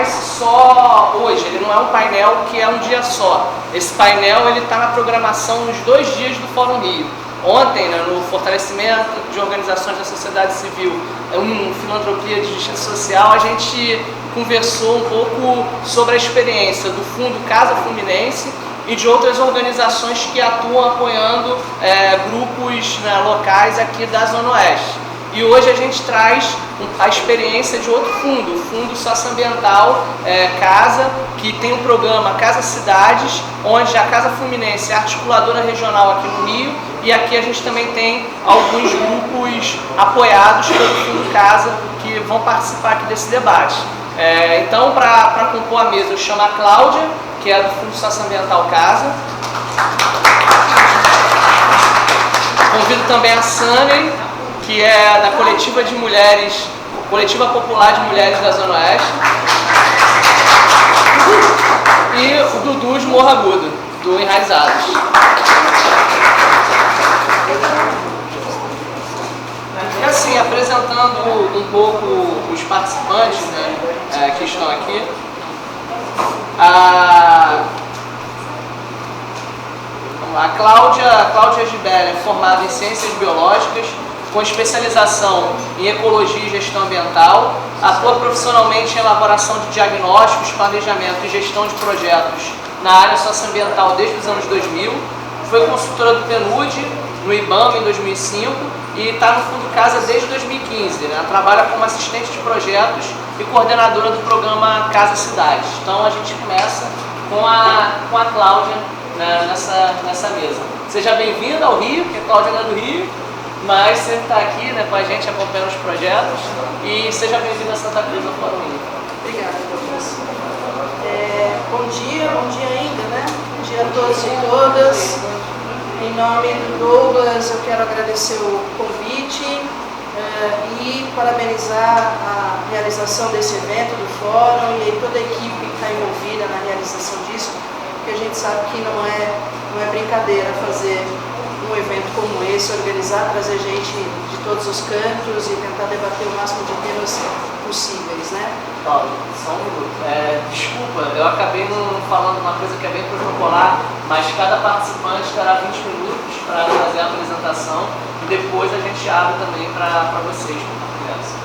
acontece só hoje, ele não é um painel que é um dia só. Esse painel está na programação nos 2 dias do Fórum Rio. Ontem, né, no fortalecimento de organizações da sociedade civil, filantropia de justiça social, a gente conversou um pouco sobre a experiência do Fundo Casa Fluminense e de outras organizações que atuam apoiando grupos, né, locais aqui da Zona Oeste. E hoje a gente traz a experiência de outro fundo, o Fundo Socioambiental Casa, que tem um programa Casa Cidades, onde a Casa Fluminense é articuladora regional aqui no Rio, e aqui a gente também tem alguns grupos apoiados pelo Fundo Casa que vão participar aqui desse debate. Então, para compor a mesa, eu chamo a Cláudia, que é do Fundo Socioambiental Casa. Convido também a Sânia, que é da Coletiva de Mulheres, Coletiva Popular de Mulheres da Zona Oeste. E o Dudu de Morro Agudo, do Enraizados. E assim, apresentando um pouco os participantes, né, que estão aqui. A Cláudia Gibelli é formada em Ciências Biológicas, com especialização em Ecologia e Gestão Ambiental, atua profissionalmente em elaboração de diagnósticos, planejamento e gestão de projetos na área socioambiental desde os anos 2000, foi consultora do PNUD, no IBAMA em 2005 e está no Fundo Casa desde 2015. Né? Trabalha como assistente de projetos e coordenadora do programa Casa Cidades. Então a gente começa com a Cláudia, né, nessa mesa. Seja bem-vinda ao Rio, porque a Cláudia não é do Rio, mas você está aqui, né, com a gente acompanhando os projetos, e seja bem-vindo a Santa Cruz ao Fórum Rio. Obrigada, professor. Bom dia ainda, né? Bom dia a todos e todas. Em nome do Douglas, eu quero agradecer o convite e parabenizar a realização desse evento do Fórum e toda a equipe que está envolvida na realização disso, porque a gente sabe que não é brincadeira fazer um evento como esse, organizar, trazer gente de todos os cantos e tentar debater o máximo de temas possíveis, né? Paulo, só um minuto. Desculpa, eu acabei não falando uma coisa que é bem protocolar, mas cada participante terá 20 minutos para fazer a apresentação e depois a gente abre também para vocês, criança.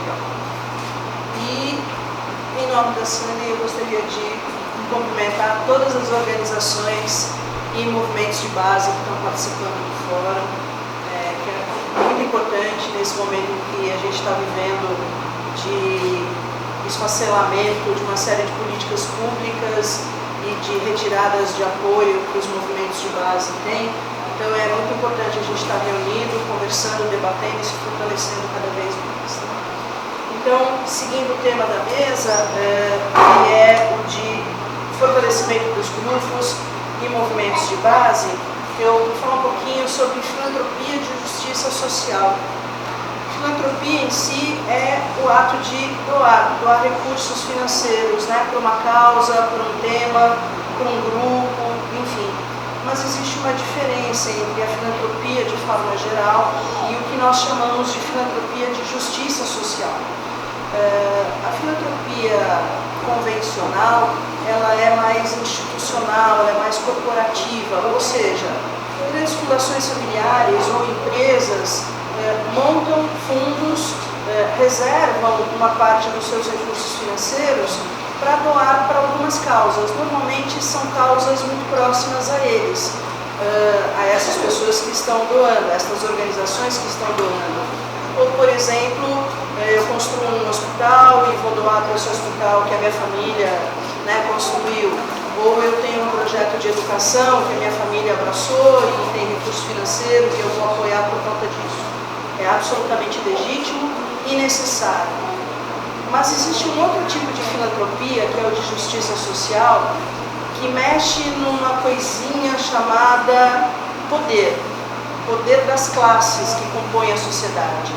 Legal. E, em nome da Sânia, eu gostaria de cumprimentar todas as organizações e movimentos de base que estão participando do fórum, que é muito importante nesse momento em que a gente está vivendo de esfacelamento de uma série de políticas públicas e de retiradas de apoio que os movimentos de base têm. Então é muito importante a gente estar reunido, conversando, debatendo e se fortalecendo cada vez mais. Então, seguindo o tema da mesa, que é o de fortalecimento dos grupos e movimentos de base, eu vou falar um pouquinho sobre filantropia de justiça social. Filantropia em si é o ato de doar recursos financeiros, né, para uma causa, para um tema, para um grupo, enfim. Mas existe uma diferença entre a filantropia de forma geral e o que nós chamamos de filantropia de justiça social. A filantropia convencional, ela é mais institucional, ela é mais corporativa, ou seja, grandes fundações familiares ou empresas montam fundos, reservam uma parte dos seus recursos financeiros para doar para algumas causas. Normalmente são causas muito próximas a eles, a essas pessoas que estão doando, a essas organizações que estão doando. Ou, por exemplo, eu construo um hospital e vou doar para esse hospital que a minha família, né, construiu. Ou eu tenho um projeto de educação que a minha família abraçou e tem recurso financeiro que eu vou apoiar por conta disso. É absolutamente legítimo e necessário. Mas existe um outro tipo de filantropia, que é o de justiça social, que mexe numa coisinha chamada poder. Poder das classes que compõem a sociedade.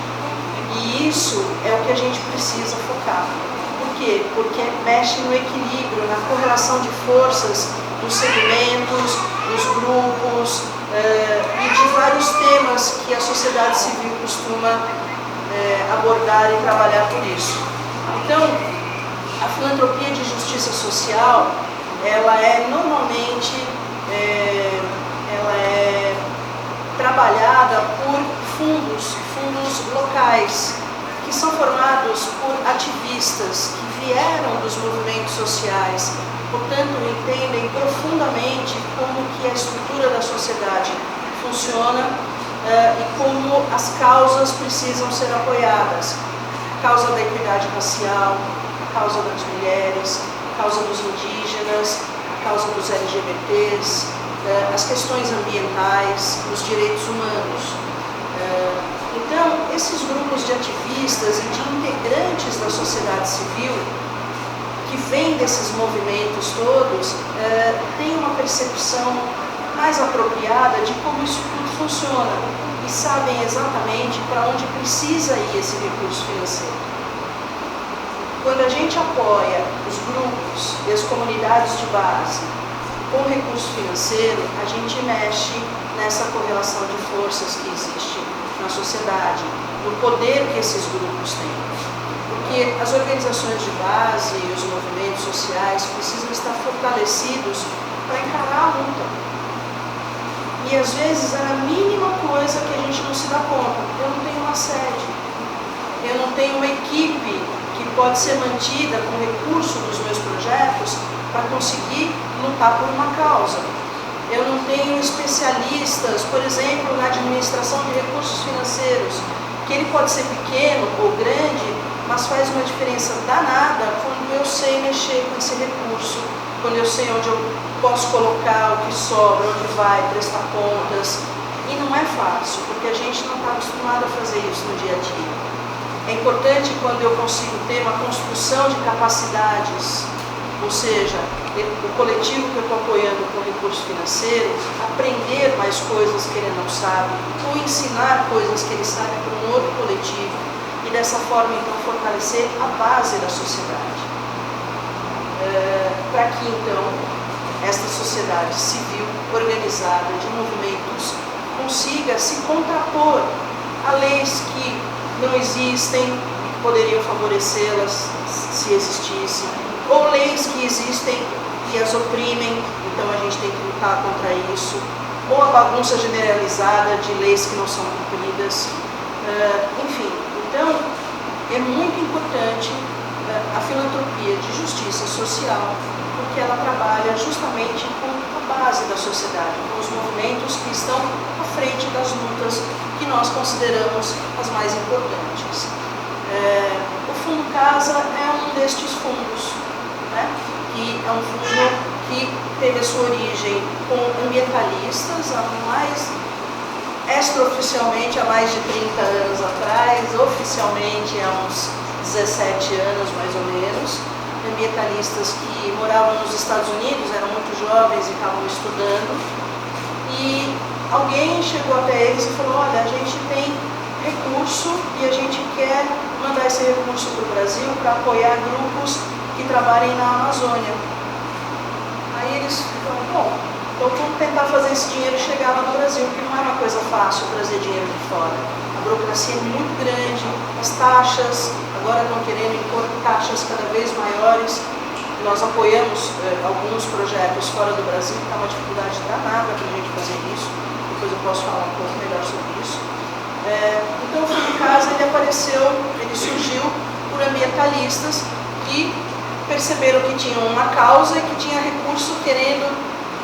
E isso é o que a gente precisa focar. Por quê? Porque mexe no equilíbrio, na correlação de forças dos segmentos, dos grupos e de vários temas que a sociedade civil costuma abordar e trabalhar por isso. Então, A filantropia de justiça social, ela é normalmente ela é trabalhada por fundos locais, que são formados por ativistas que vieram dos movimentos sociais, portanto entendem profundamente como que a estrutura da sociedade funciona e como as causas precisam ser apoiadas. A causa da equidade racial, a causa das mulheres, a causa dos indígenas, a causa dos LGBTs, as questões ambientais, os direitos humanos. Então, esses grupos de ativistas e de integrantes da sociedade civil que vêm desses movimentos todos têm uma percepção mais apropriada de como isso tudo funciona e sabem exatamente para onde precisa ir esse recurso financeiro. Quando a gente apoia os grupos e as comunidades de base com recurso financeiro, a gente mexe nessa correlação de forças que existe na sociedade, no poder que esses grupos têm. Porque as organizações de base e os movimentos sociais precisam estar fortalecidos para encarar a luta. E às vezes é a mínima coisa que a gente não se dá conta. Eu não tenho uma sede, eu não tenho uma equipe que pode ser mantida com recurso dos meus projetos para conseguir lutar por uma causa. Eu não tenho especialistas, por exemplo, na administração de recursos financeiros, que ele pode ser pequeno ou grande, mas faz uma diferença danada quando eu sei mexer com esse recurso, quando eu sei onde eu posso colocar o que sobra, onde vai, prestar contas. E não é fácil, porque a gente não está acostumado a fazer isso no dia a dia. É importante quando eu consigo ter uma construção de capacidades, ou seja, o coletivo que eu estou apoiando com recurso financeiro, aprender mais coisas que ele não sabe, ou ensinar coisas que ele sabe para um outro coletivo, e dessa forma então fortalecer a base da sociedade. Para que então esta sociedade civil organizada de movimentos consiga se contrapor a leis que não existem e que poderiam favorecê-las se existissem, ou leis que existem e as oprimem, então a gente tem que lutar contra isso, ou a bagunça generalizada de leis que não são cumpridas, enfim. Então, é muito importante a filantropia de justiça social, porque ela trabalha justamente com a base da sociedade, com os movimentos que estão à frente das lutas que nós consideramos as mais importantes. O Fundo Casa é um destes fundos, né? Que é um fundo que teve a sua origem com ambientalistas, extraoficialmente há mais de 30 anos atrás, oficialmente há uns 17 anos mais ou menos, ambientalistas que moravam nos Estados Unidos, eram muito jovens e estavam estudando, e alguém chegou até eles e falou: olha, a gente tem recurso e a gente quer mandar esse recurso para o Brasil para apoiar grupos que trabalhem na Amazônia. Aí eles falaram: bom, então vamos tentar fazer esse dinheiro chegar lá no Brasil, porque não é uma coisa fácil trazer dinheiro de fora. A burocracia é muito grande, as taxas, agora estão querendo impor taxas cada vez maiores. Nós apoiamos alguns projetos fora do Brasil, está uma dificuldade danada para a gente fazer isso. Depois eu posso falar um pouco melhor sobre isso. Então o Fundo Casa ele surgiu por ambientalistas que perceberam que tinham uma causa e que tinha recurso querendo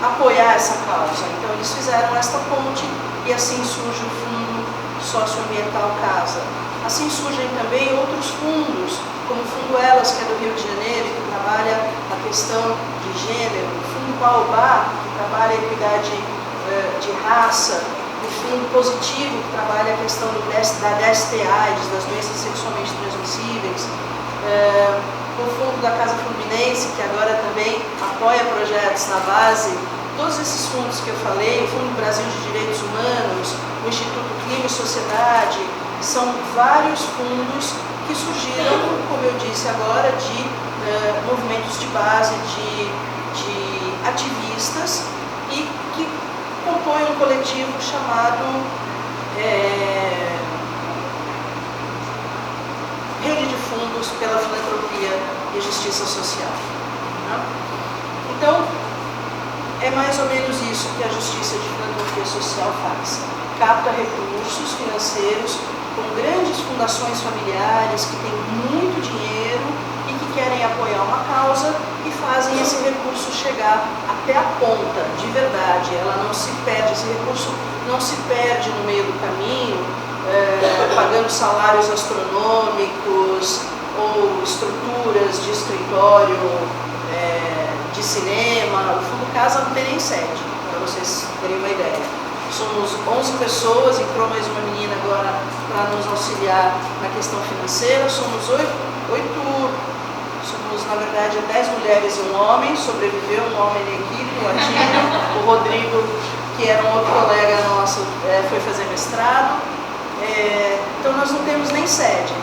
apoiar essa causa. Então eles fizeram esta ponte e assim surge o Fundo Socioambiental Casa. Assim surgem também outros fundos, como o Fundo Elas, que é do Rio de Janeiro, que trabalha a questão de gênero, o Fundo Baobá, que trabalha a equidade de raça, o Fundo Positivo, que trabalha a questão da DST-AIDS, das doenças sexualmente transmissíveis, o Fundo da Casa Fluminense, que agora também apoia projetos na base. Todos esses fundos que eu falei, o Fundo Brasil de Direitos Humanos, o Instituto Clima e Sociedade, são vários fundos que surgiram, como eu disse agora, de movimentos de base, de ativistas, e que compõem um coletivo chamado Rede de Fundos pela filantropia e justiça social. Né? Então, é mais ou menos isso que a justiça de filantropia social faz. Capta recursos financeiros com grandes fundações familiares que têm muito dinheiro e que querem apoiar uma causa e fazem esse recurso chegar até a ponta, de verdade. Ela não se perde, esse recurso não se perde no meio do caminho, pagando salários astronômicos ou estruturas de escritório, de cinema. O Fundo Casa não tem nem sede, para vocês terem uma ideia. Somos 11 pessoas, entrou mais uma menina agora para nos auxiliar na questão financeira. Somos na verdade, 10 mulheres e um homem. Sobreviveu um homem na equipe, o Atílio, o Rodrigo, que era um outro colega nosso, foi fazer mestrado. Então nós não temos nem sede,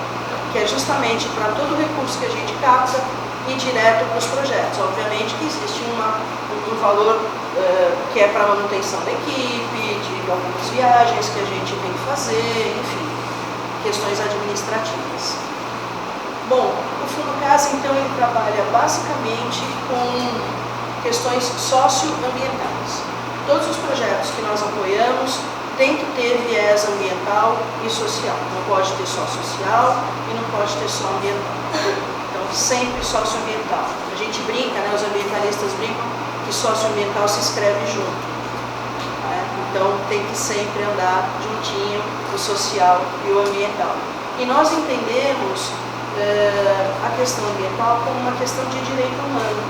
que é justamente para todo o recurso que a gente capta ir direto para os projetos. Obviamente que existe um valor que é para manutenção da equipe, de algumas viagens que a gente tem que fazer, enfim, questões administrativas. Bom, o Fundo Casa, então, ele trabalha basicamente com questões socioambientais. Todos os projetos que nós apoiamos têm que ter viés ambiental e social. Não pode ter só social e não pode ter só ambiental. Então, sempre socioambiental. A gente brinca, né, os ambientalistas brincam que socioambiental se escreve junto. Né? Então, tem que sempre andar juntinho o social e o ambiental. E nós entendemos a questão ambiental como uma questão de direito humano,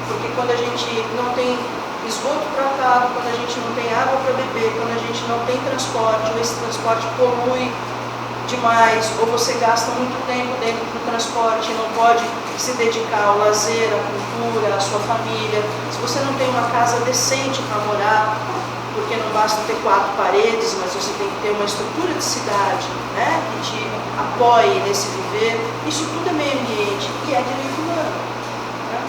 porque quando a gente não tem esgoto tratado, quando a gente não tem água para beber, quando a gente não tem transporte, ou esse transporte polui demais, ou você gasta muito tempo dentro do transporte e não pode se dedicar ao lazer, à cultura, à sua família, se você não tem uma casa decente para morar, porque não basta ter 4 paredes, mas você tem que ter uma estrutura de cidade, né, que te apoie nesse viver. Isso tudo é meio ambiente e é direito humano. Né?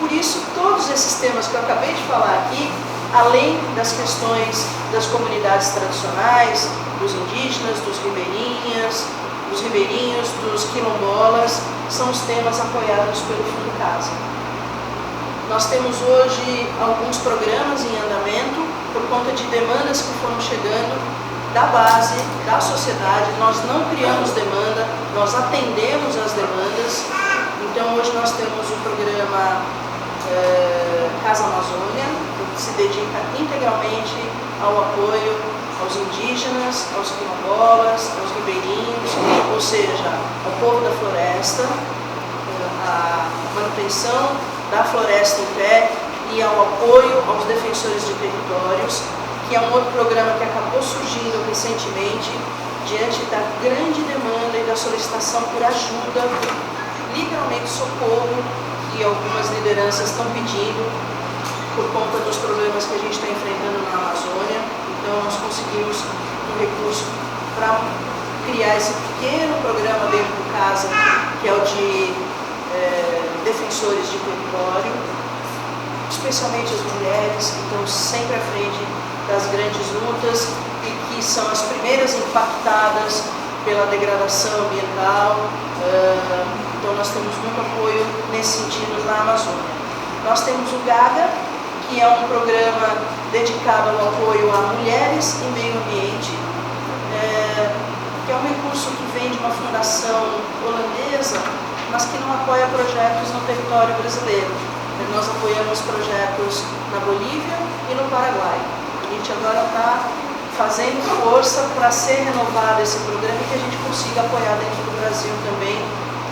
Por isso, todos esses temas que eu acabei de falar aqui, além das questões das comunidades tradicionais, dos indígenas, dos ribeirinhos, dos quilombolas, são os temas apoiados pelo Fundo Casa. Nós temos hoje alguns programas em andamento, por conta de demandas que foram chegando da base, da sociedade. Nós não criamos demanda, nós atendemos as demandas. Então hoje nós temos o programa Casa Amazônia, que se dedica integralmente ao apoio aos indígenas, aos quilombolas, aos ribeirinhos, ou seja, ao povo da floresta, a manutenção da floresta em pé, e ao apoio aos defensores de territórios, que é um outro programa que acabou surgindo recentemente diante da grande demanda e da solicitação por ajuda, literalmente socorro, que algumas lideranças estão pedindo por conta dos problemas que a gente está enfrentando na Amazônia. Então nós conseguimos um recurso para criar esse pequeno programa dentro do Casa, que é o de defensores de território, especialmente as mulheres, que estão sempre à frente das grandes lutas e que são as primeiras impactadas pela degradação ambiental. Então nós temos muito apoio nesse sentido na Amazônia. Nós temos o GAGA, que é um programa dedicado ao apoio a mulheres e meio ambiente, que é um recurso que vem de uma fundação holandesa, mas que não apoia projetos no território brasileiro. Nós apoiamos projetos na Bolívia e no Paraguai. A gente agora está fazendo força para ser renovado esse programa e que a gente consiga apoiar dentro do Brasil também,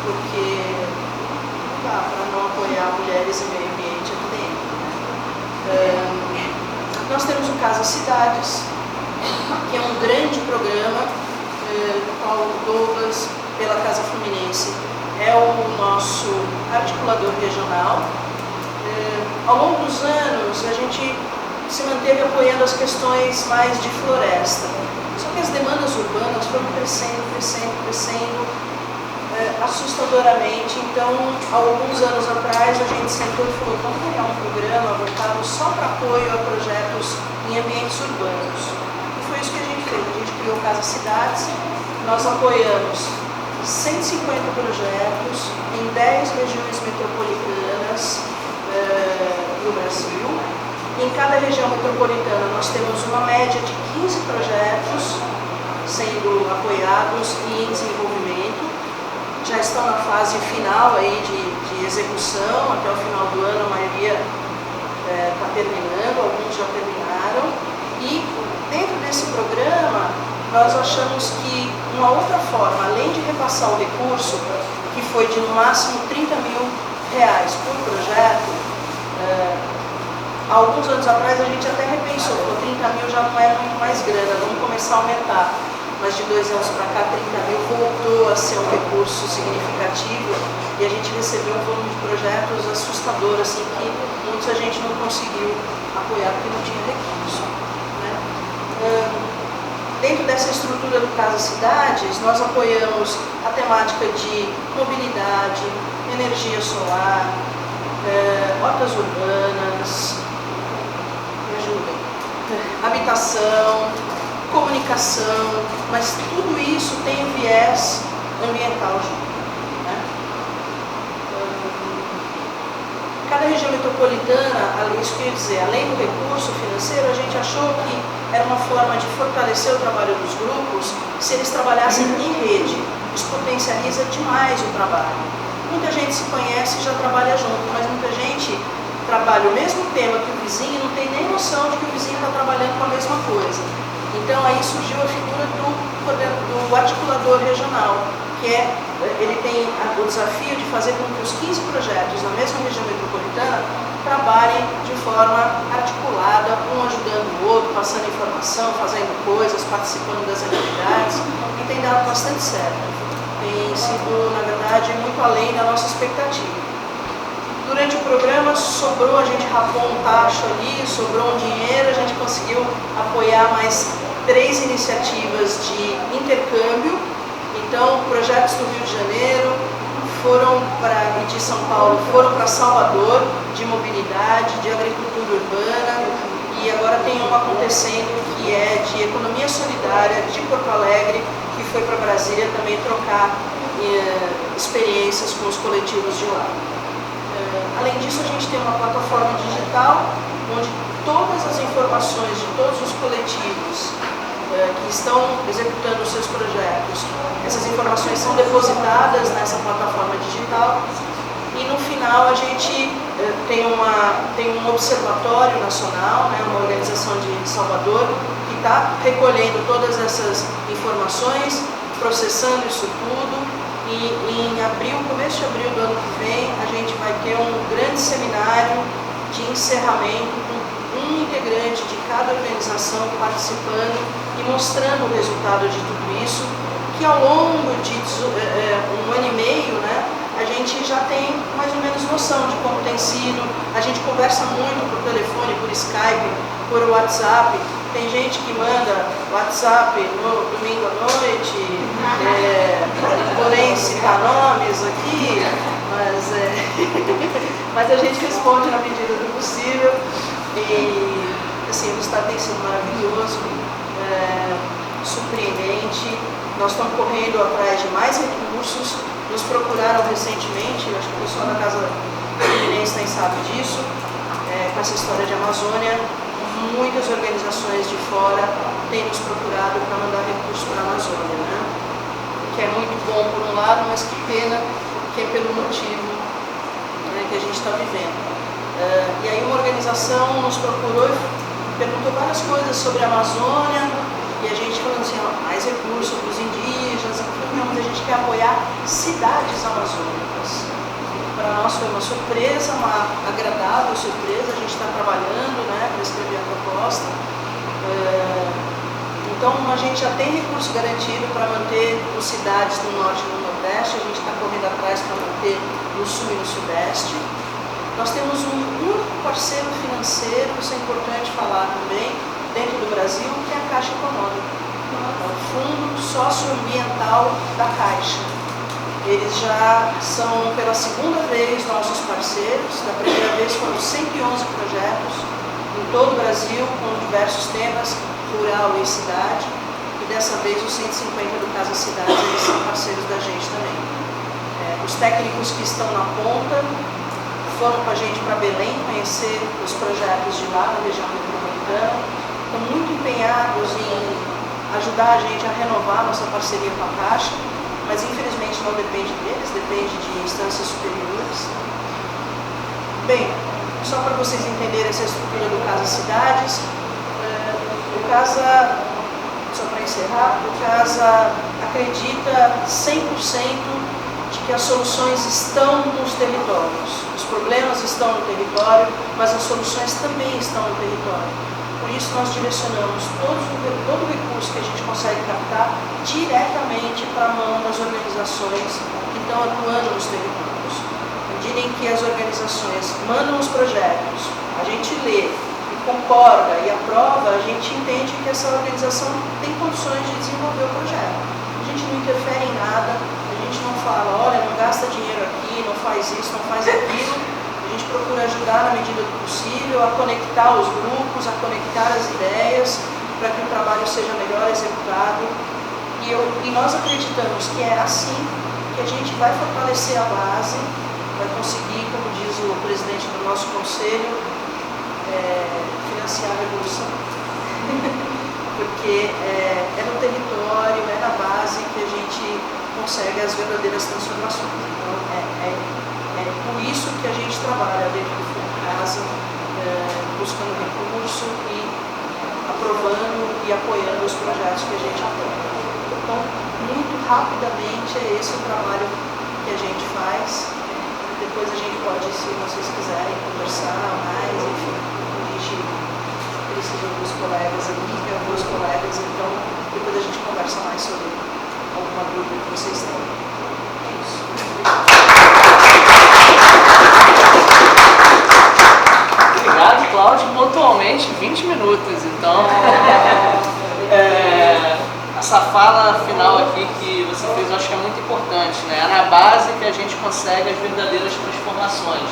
porque não dá para não apoiar mulheres e meio ambiente aqui dentro. Nós temos o Casa Cidades, que é um grande programa, no qual o Douglas, pela Casa Fluminense, é o nosso articulador regional. Ao longo dos anos, a gente se manteve apoiando as questões mais de floresta. Só que as demandas urbanas foram crescendo assustadoramente. Então, há alguns anos atrás, a gente sentou e falou: vamos criar um programa voltado só para apoio a projetos em ambientes urbanos. E foi isso que a gente fez. A gente criou Casa Cidades, nós apoiamos 150 projetos em 10 regiões metropolitanas no Brasil. Em cada região metropolitana nós temos uma média de 15 projetos sendo apoiados e em desenvolvimento. Já estão na fase final aí de execução, até o final do ano a maioria está terminando, alguns já terminaram. E dentro desse programa nós achamos que uma outra forma, além de repassar o recurso, que foi de no máximo R$30 mil por projeto, alguns anos atrás a gente até repensou, 30 mil já não é muito mais grana, vamos começar a aumentar. Mas de 2 anos para cá, 30 mil voltou a ser um recurso significativo e a gente recebeu um volume de projetos assustador, assim, que muitos a gente não conseguiu apoiar porque não tinha recurso, né? Dentro dessa estrutura do Casa Cidades, nós apoiamos a temática de mobilidade, energia solar, hortas urbanas, me ajudem, habitação, comunicação, mas tudo isso tem um viés ambiental junto, né? Cada região metropolitana, isso quer dizer, além do recurso financeiro, a gente achou que era uma forma de fortalecer o trabalho dos grupos se eles trabalhassem em rede. Isso potencializa demais o trabalho. Muita gente se conhece e já trabalha junto, mas muita gente trabalha o mesmo tema que o vizinho e não tem nem noção de que o vizinho está trabalhando com a mesma coisa. Então aí surgiu a figura do articulador regional, que ele tem o desafio de fazer com que os 15 projetos na mesma região metropolitana trabalhem de forma articulada, um ajudando o outro, passando informação, fazendo coisas, participando das atividades, e tem dado bastante certo. Tem sido, na verdade, muito além da nossa expectativa. Durante o programa sobrou, a gente rapou um tacho ali, sobrou um dinheiro, a gente conseguiu apoiar mais 3 iniciativas de intercâmbio. Então, projetos do Rio de Janeiro e de São Paulo foram para Salvador, de mobilidade, de agricultura urbana, e agora tem um acontecendo que é de economia solidária de Porto Alegre, que foi para Brasília também trocar experiências com os coletivos de lá. Além disso, a gente tem uma plataforma digital onde todas as informações de todos os coletivos que estão executando os seus projetos, essas informações são depositadas nessa plataforma digital e no final a gente tem um observatório nacional, né, uma organização de Salvador, que está recolhendo todas essas informações, processando isso tudo. E em abril, começo de abril do ano que vem, a gente vai ter um grande seminário de encerramento com um integrante de cada organização participando e mostrando o resultado de tudo isso, que ao longo de 1 ano e meio, né, a gente já tem mais ou menos noção de como tem sido. A gente conversa muito por telefone, por Skype, por WhatsApp. Tem gente que manda WhatsApp no domingo à noite, porém citar nomes aqui, mas a gente responde na medida do possível. E assim, o resultado tem sido maravilhoso, surpreendente. Nós estamos correndo atrás de mais recursos. Nos procuraram recentemente, acho que o pessoal da Casa Fluminense nem sabe disso, com essa história de Amazônia. Muitas organizações de fora têm nos procurado para mandar recursos para a Amazônia, né? Que é muito bom por um lado, mas que pena, que é pelo motivo, né, que a gente está vivendo. E aí uma organização nos procurou e perguntou várias coisas sobre a Amazônia, e a gente falando assim, mais recursos para os indígenas. Eu falei, não, mas a gente quer apoiar cidades amazônicas. Para nós foi uma surpresa, uma agradável surpresa. A gente está trabalhando, né, para escrever a proposta. Então a gente já tem recurso garantido para manter as cidades do norte e do nordeste. A gente está correndo atrás para manter no sul e no sudeste. Nós temos um único parceiro financeiro, isso é importante falar também, dentro do Brasil, que é a Caixa Econômica, o Fundo Socioambiental da Caixa. Eles já são pela segunda vez nossos parceiros. Da primeira vez foram 111 projetos em todo o Brasil, com diversos temas, rural e cidade. E dessa vez os 150 do Casa Cidades, eles são parceiros. parceiros da gente também. Os técnicos que estão na ponta foram com a gente para Belém conhecer os projetos de lá, na região metropolitana, estão muito empenhados em ajudar a gente a renovar nossa parceria com a Caixa, mas infelizmente não depende deles, depende de instâncias superiores. Bem, só para vocês entenderem essa estrutura do Casa Cidades, o Casa, só para encerrar, o Casa acredita 100% de que as soluções estão nos territórios. Os problemas estão no território, mas as soluções também estão no território. Por isso nós direcionamos todo o recurso que a gente consegue captar diretamente para a mão das organizações que estão atuando nos territórios. À medida em que as organizações mandam os projetos, a gente lê e concorda e aprova, a gente entende que essa organização tem condições de desenvolver o projeto. A gente não interfere em nada, a gente não fala, olha, não gasta dinheiro aqui, não faz isso, não faz aquilo. A gente procura ajudar na medida do possível a conectar os grupos, a conectar as ideias, para que o trabalho seja melhor executado. E nós acreditamos que é assim que a gente vai fortalecer a base, vai conseguir, como diz o presidente do nosso conselho, financiar a revolução. Porque é no território, é na base que a gente consegue as verdadeiras transformações. Então, é por isso que a gente trabalha dentro do Fundo Casa, buscando recurso e aprovando e apoiando os projetos que a gente apoia. Então, muito rapidamente, é esse o trabalho que a gente faz. Depois a gente pode, se vocês quiserem, conversar mais, enfim, a gente precisa de alguns colegas aqui, tem alguns colegas, então depois a gente conversa mais sobre alguma dúvida que vocês têm. É isso. Obrigado, Cláudio. Pontualmente 20 minutos. Então, essa fala final aqui que você fez, eu acho que é muito importante, né? É na base que a gente consegue as verdadeiras transformações.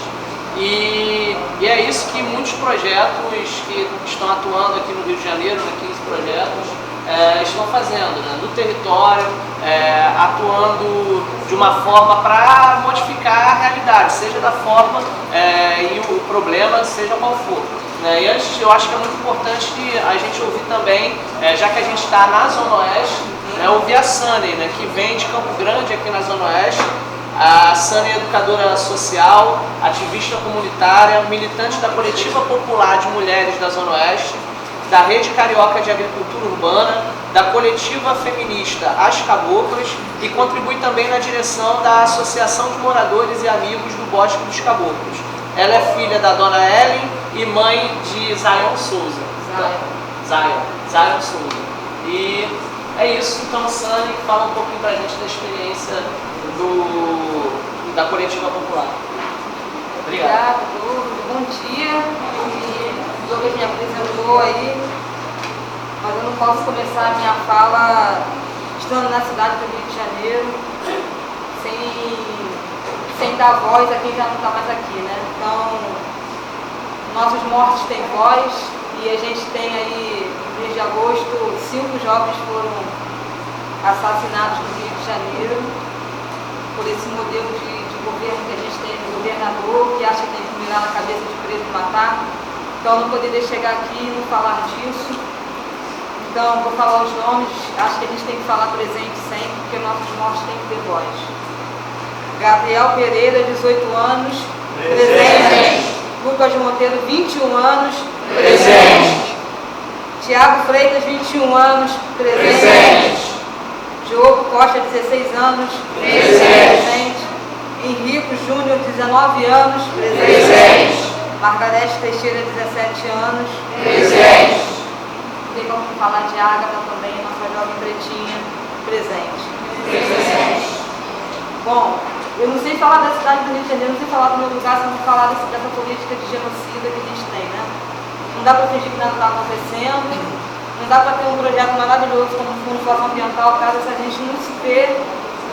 E é isso que muitos projetos que estão atuando aqui no Rio de Janeiro, né, 15 projetos, estão fazendo, né? No território, atuando de uma forma para modificar a realidade, seja da forma e o problema, seja qual for. E antes, eu acho que é muito importante a gente ouvir também, já que a gente está na Zona Oeste, ouvir a Sânia, né, que vem de Campo Grande, aqui na Zona Oeste. A Sânia é educadora social, ativista comunitária, militante da Coletiva Popular de Mulheres da Zona Oeste, da Rede Carioca de Agricultura Urbana, da Coletiva Feminista As Caboclas e contribui também na direção da Associação de Moradores e Amigos do Bosque dos Caboclos. Ela é filha da Dona Ellen e mãe de Zion Souza. Zion Souza. E é isso, então, Sânia, fala um pouquinho pra gente da experiência da Coletiva Popular. Obrigada, bom dia. O Douglas me apresentou aí, mas eu não posso começar a minha fala estando na cidade do Rio de Janeiro, sem dar voz a quem já não está mais aqui, né? Então, nossos mortos têm voz e a gente tem aí, no mês de agosto, 5 jovens foram assassinados no Rio de Janeiro por esse modelo de governo que a gente tem, do governador que acha que tem que mirar na cabeça de preso e matar. Então, não poderia chegar aqui e não falar disso. Então, vou falar os nomes, acho que a gente tem que falar presente sempre, porque nossos mortos têm que ter voz. Gabriel Pereira, 18 anos, presente. Lucas Monteiro, 21 anos, presente. Tiago Freitas, 21 anos, presente. Diogo Costa, 16 anos, presente. Henrico Júnior, 19 anos, presente. Margarete Teixeira, 17 anos, presente. Tem como falar de Ágata também, nossa jovem pretinha, presente. Bom, eu não sei falar da cidade do Rio de Janeiro, não sei falar do meu lugar, se não falar dessa política de genocida que a gente tem, né? Não dá para fingir que nada está acontecendo, não dá para ter um projeto maravilhoso como o Fundo Socioambiental, caso a gente não se vê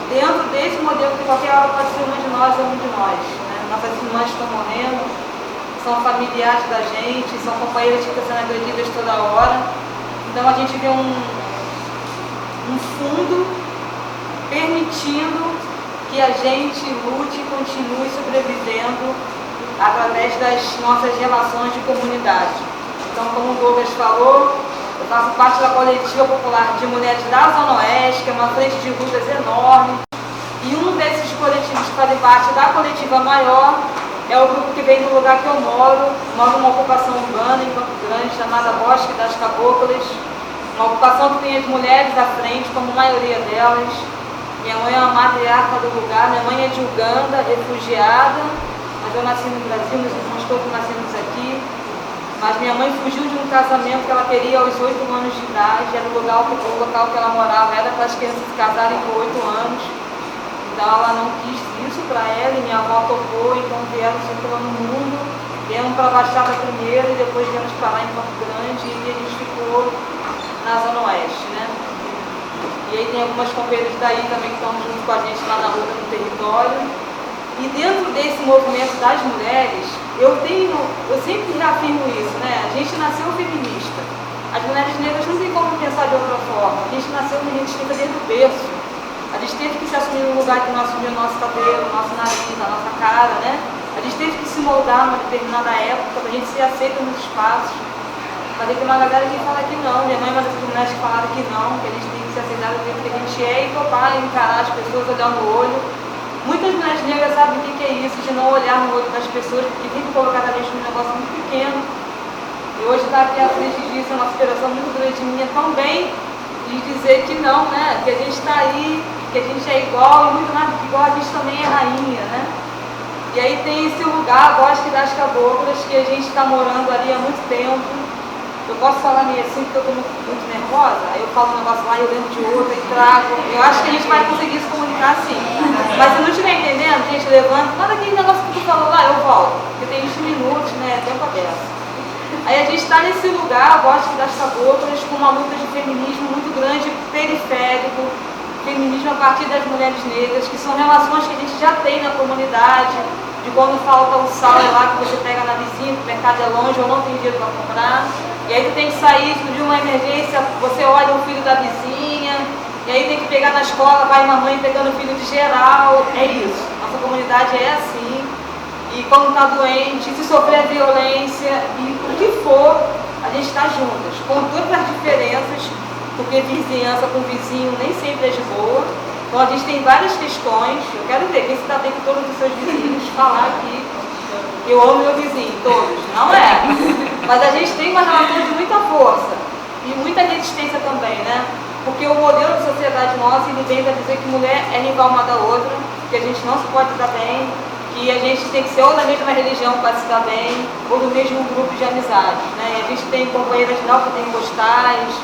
dentro desse modelo que qualquer hora pode ser uma de nós ou um de nós. Né? Nossas irmãs estão morrendo, são familiares da gente, são companheiras que estão sendo agredidas toda hora. Então a gente vê um fundo permitindo que a gente lute e continue sobrevivendo através das nossas relações de comunidade. Então, como o Douglas falou, eu faço parte da Coletiva Popular de Mulheres da Zona Oeste, que é uma frente de lutas enorme, e um desses coletivos que fazem parte da coletiva maior é o grupo que vem do lugar que eu moro numa ocupação urbana em Campo Grande, chamada Bosque das Caboclas, uma ocupação que tem as mulheres à frente, como a maioria delas. Minha mãe é uma matriarca do lugar, minha mãe é de Uganda, refugiada, mas eu nasci no Brasil, meus irmãos todos nascemos aqui. Mas minha mãe fugiu de um casamento que ela queria aos 8 anos de idade, era o local que ela morava, era para as crianças se casarem com 8 anos. Então ela não quis isso para ela e minha avó topou, então vieram circulando no mundo, vieram para a Baixada primeiro e depois viemos parar em Campo Grande e a gente ficou na Zona Oeste, né? E aí tem algumas companheiras daí também que estão junto com a gente lá na luta no território. E dentro desse movimento das mulheres, eu sempre reafirmo isso, né? A gente nasceu feminista. As mulheres negras não tem como pensar de outra forma. A gente nasceu feminista desde o berço. A gente teve que se assumir no lugar que nós assumimos o nosso cabelo, o nosso nariz, a nossa cara, né? A gente teve que se moldar numa determinada época para a gente ser aceita nos espaços. Mas tem uma galera que fala que não. Minha mãe é uma das mulheres que falaram que não, que a gente tem que se aceitar do jeito que a gente é e topar, encarar as pessoas, olhar no olho. Muitas mulheres negras sabem o que é isso, de não olhar no olho das pessoas, porque tem que colocar a gente num negócio muito pequeno. E hoje está aqui à frente disso, é uma inspiração muito grande minha também, de dizer que não, né? Que a gente está aí, que a gente é igual, e muito mais do que igual, a gente também é rainha, né? E aí tem esse lugar, Bosque das Caboclas, que a gente está morando ali há muito tempo. Eu posso falar meio assim porque eu estou muito nervosa, aí eu falo um negócio lá e eu lembro de outro e trago. Eu acho que a gente vai conseguir se comunicar assim. Mas se não estiver entendendo, gente, levanta, manda aquele negócio que tu falou lá, eu volto. Porque tem 20 minutos, né? Tempo aberto. Aí a gente está nesse lugar, Bosque das Caboclas, com uma luta de feminismo muito grande, periférico, feminismo a partir das mulheres negras, que são relações que a gente já tem na comunidade, de quando falta o sal é lá que você pega na vizinha, que o mercado é longe ou não tem dinheiro para comprar. E aí tu tem que sair de uma emergência, você olha o filho da vizinha, e aí tem que pegar na escola, vai mamãe pegando o filho de geral. É isso. Nossa comunidade é assim. E quando está doente, se sofrer violência, e o que for, a gente está juntas, com todas as diferenças, porque vizinhança com vizinho nem sempre é de boa. Então a gente tem várias questões. Eu quero ver quem se dá bem com todos os seus vizinhos, falar aqui. Eu amo meu vizinho, todos, não é? Mas a gente tem uma relação de muita força e muita resistência também, né? Porque o modelo de sociedade nossa, ele vem para dizer que mulher é rival uma da outra, que a gente não se pode dar bem, que a gente tem que ser ou da mesma religião para se dar bem, ou do mesmo grupo de amizades, né? E a gente tem companheiras neopentecostais,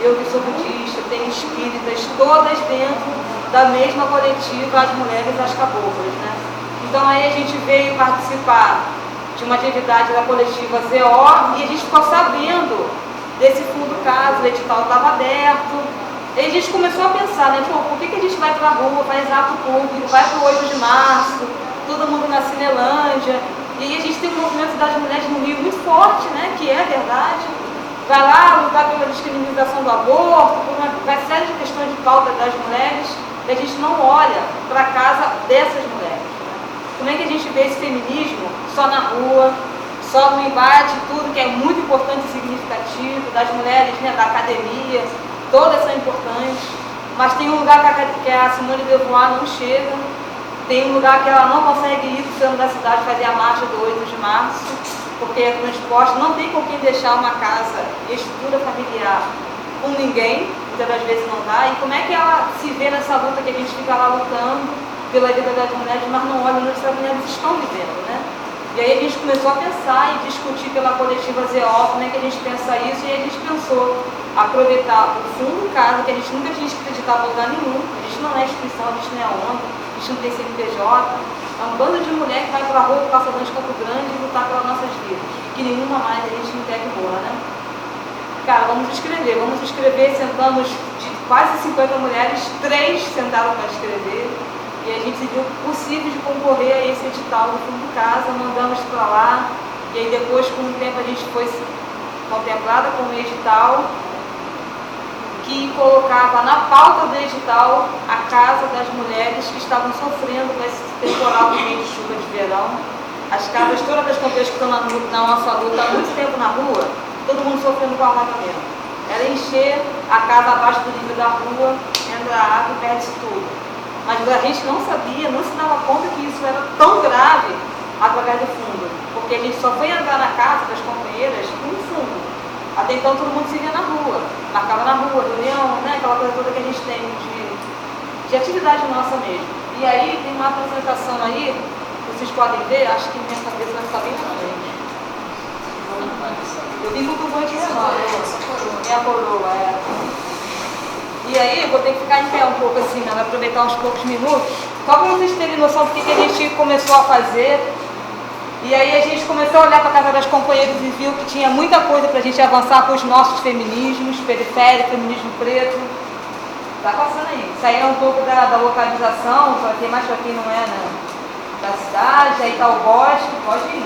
eu que sou budista, tem espíritas, todas dentro da mesma coletiva, as mulheres as caboclas, né? Então aí a gente veio participar de uma atividade da coletiva ZO e a gente ficou sabendo desse fundo caso, o edital estava aberto, e a gente começou a pensar, né, pô, por que a gente vai para a rua, faz ato público, vai para o 8 de março, todo mundo na Cinelândia, e aí a gente tem um movimento das mulheres no Rio muito forte, né, que é verdade, vai lá lutar pela descriminalização do aborto, por uma série de questões de pauta das mulheres, e a gente não olha para a casa dessas mulheres. Como é que a gente vê esse feminismo só na rua, só no embate, tudo que é muito importante e significativo, das mulheres, né, da academia, todas são importantes, mas tem um lugar que a Simone de Beauvoir não chega, tem um lugar que ela não consegue ir para o centro da cidade fazer a marcha do 8 de março, porque é transporte, não tem com quem deixar uma casa e estrutura familiar com ninguém, muitas das vezes não dá, e como é que ela se vê nessa luta que a gente fica lá lutando pela vida das mulheres, mas não olha onde as mulheres estão vivendo, né? E aí a gente começou a pensar e discutir pela coletiva ZO, como é que a gente pensa isso, e a gente pensou aproveitar o fundo casa, que a gente nunca tinha acreditado em lugar nenhum, a gente não é instituição, a gente não é ONG, a gente não tem CNPJ, é um bando de mulher que vai para a rua do Calçadão de Campo Grande e lutar pelas nossas vidas, que nenhuma mais a gente não quer que morra, né? Cara, vamos escrever, sentamos de quase 50 mulheres, 3 sentaram para escrever, e a gente se viu possível de concorrer a esse edital do fundo casa, mandamos para lá, e aí depois, com o tempo, a gente foi contemplada com o edital, que colocava na pauta do edital a casa das mulheres que estavam sofrendo com esse temporal de chuva de verão. As casas todas das companhias que estão na nossa luta há muito tempo na rua, todo mundo sofrendo com alagamento. Era encher a casa abaixo do nível da rua, entra a água e perde tudo. Mas a gente não sabia, não se dava conta que isso era tão grave através do fundo, porque a gente só foi entrar na casa das companheiras com o fundo. Até então todo mundo se via na rua, marcava na rua, reunião, né? Aquela coisa toda que a gente tem de atividade nossa mesmo. E aí tem uma apresentação aí, vocês podem ver, acho que minha cabeça vai ficar bem na frente. Eu vim com o turbante menor, minha coroa, é. E aí eu vou ter que ficar em pé um pouco assim, né? Vai aproveitar uns poucos minutos, só para vocês terem noção do que a gente começou a fazer. E aí a gente começou a olhar para a casa das companheiras e viu que tinha muita coisa para a gente avançar com os nossos feminismos, periférico, feminismo preto. Tá passando aí. Isso aí é um pouco da localização, para quem mais para quem não é, né? Da cidade, aí tá o bosque, pode ir.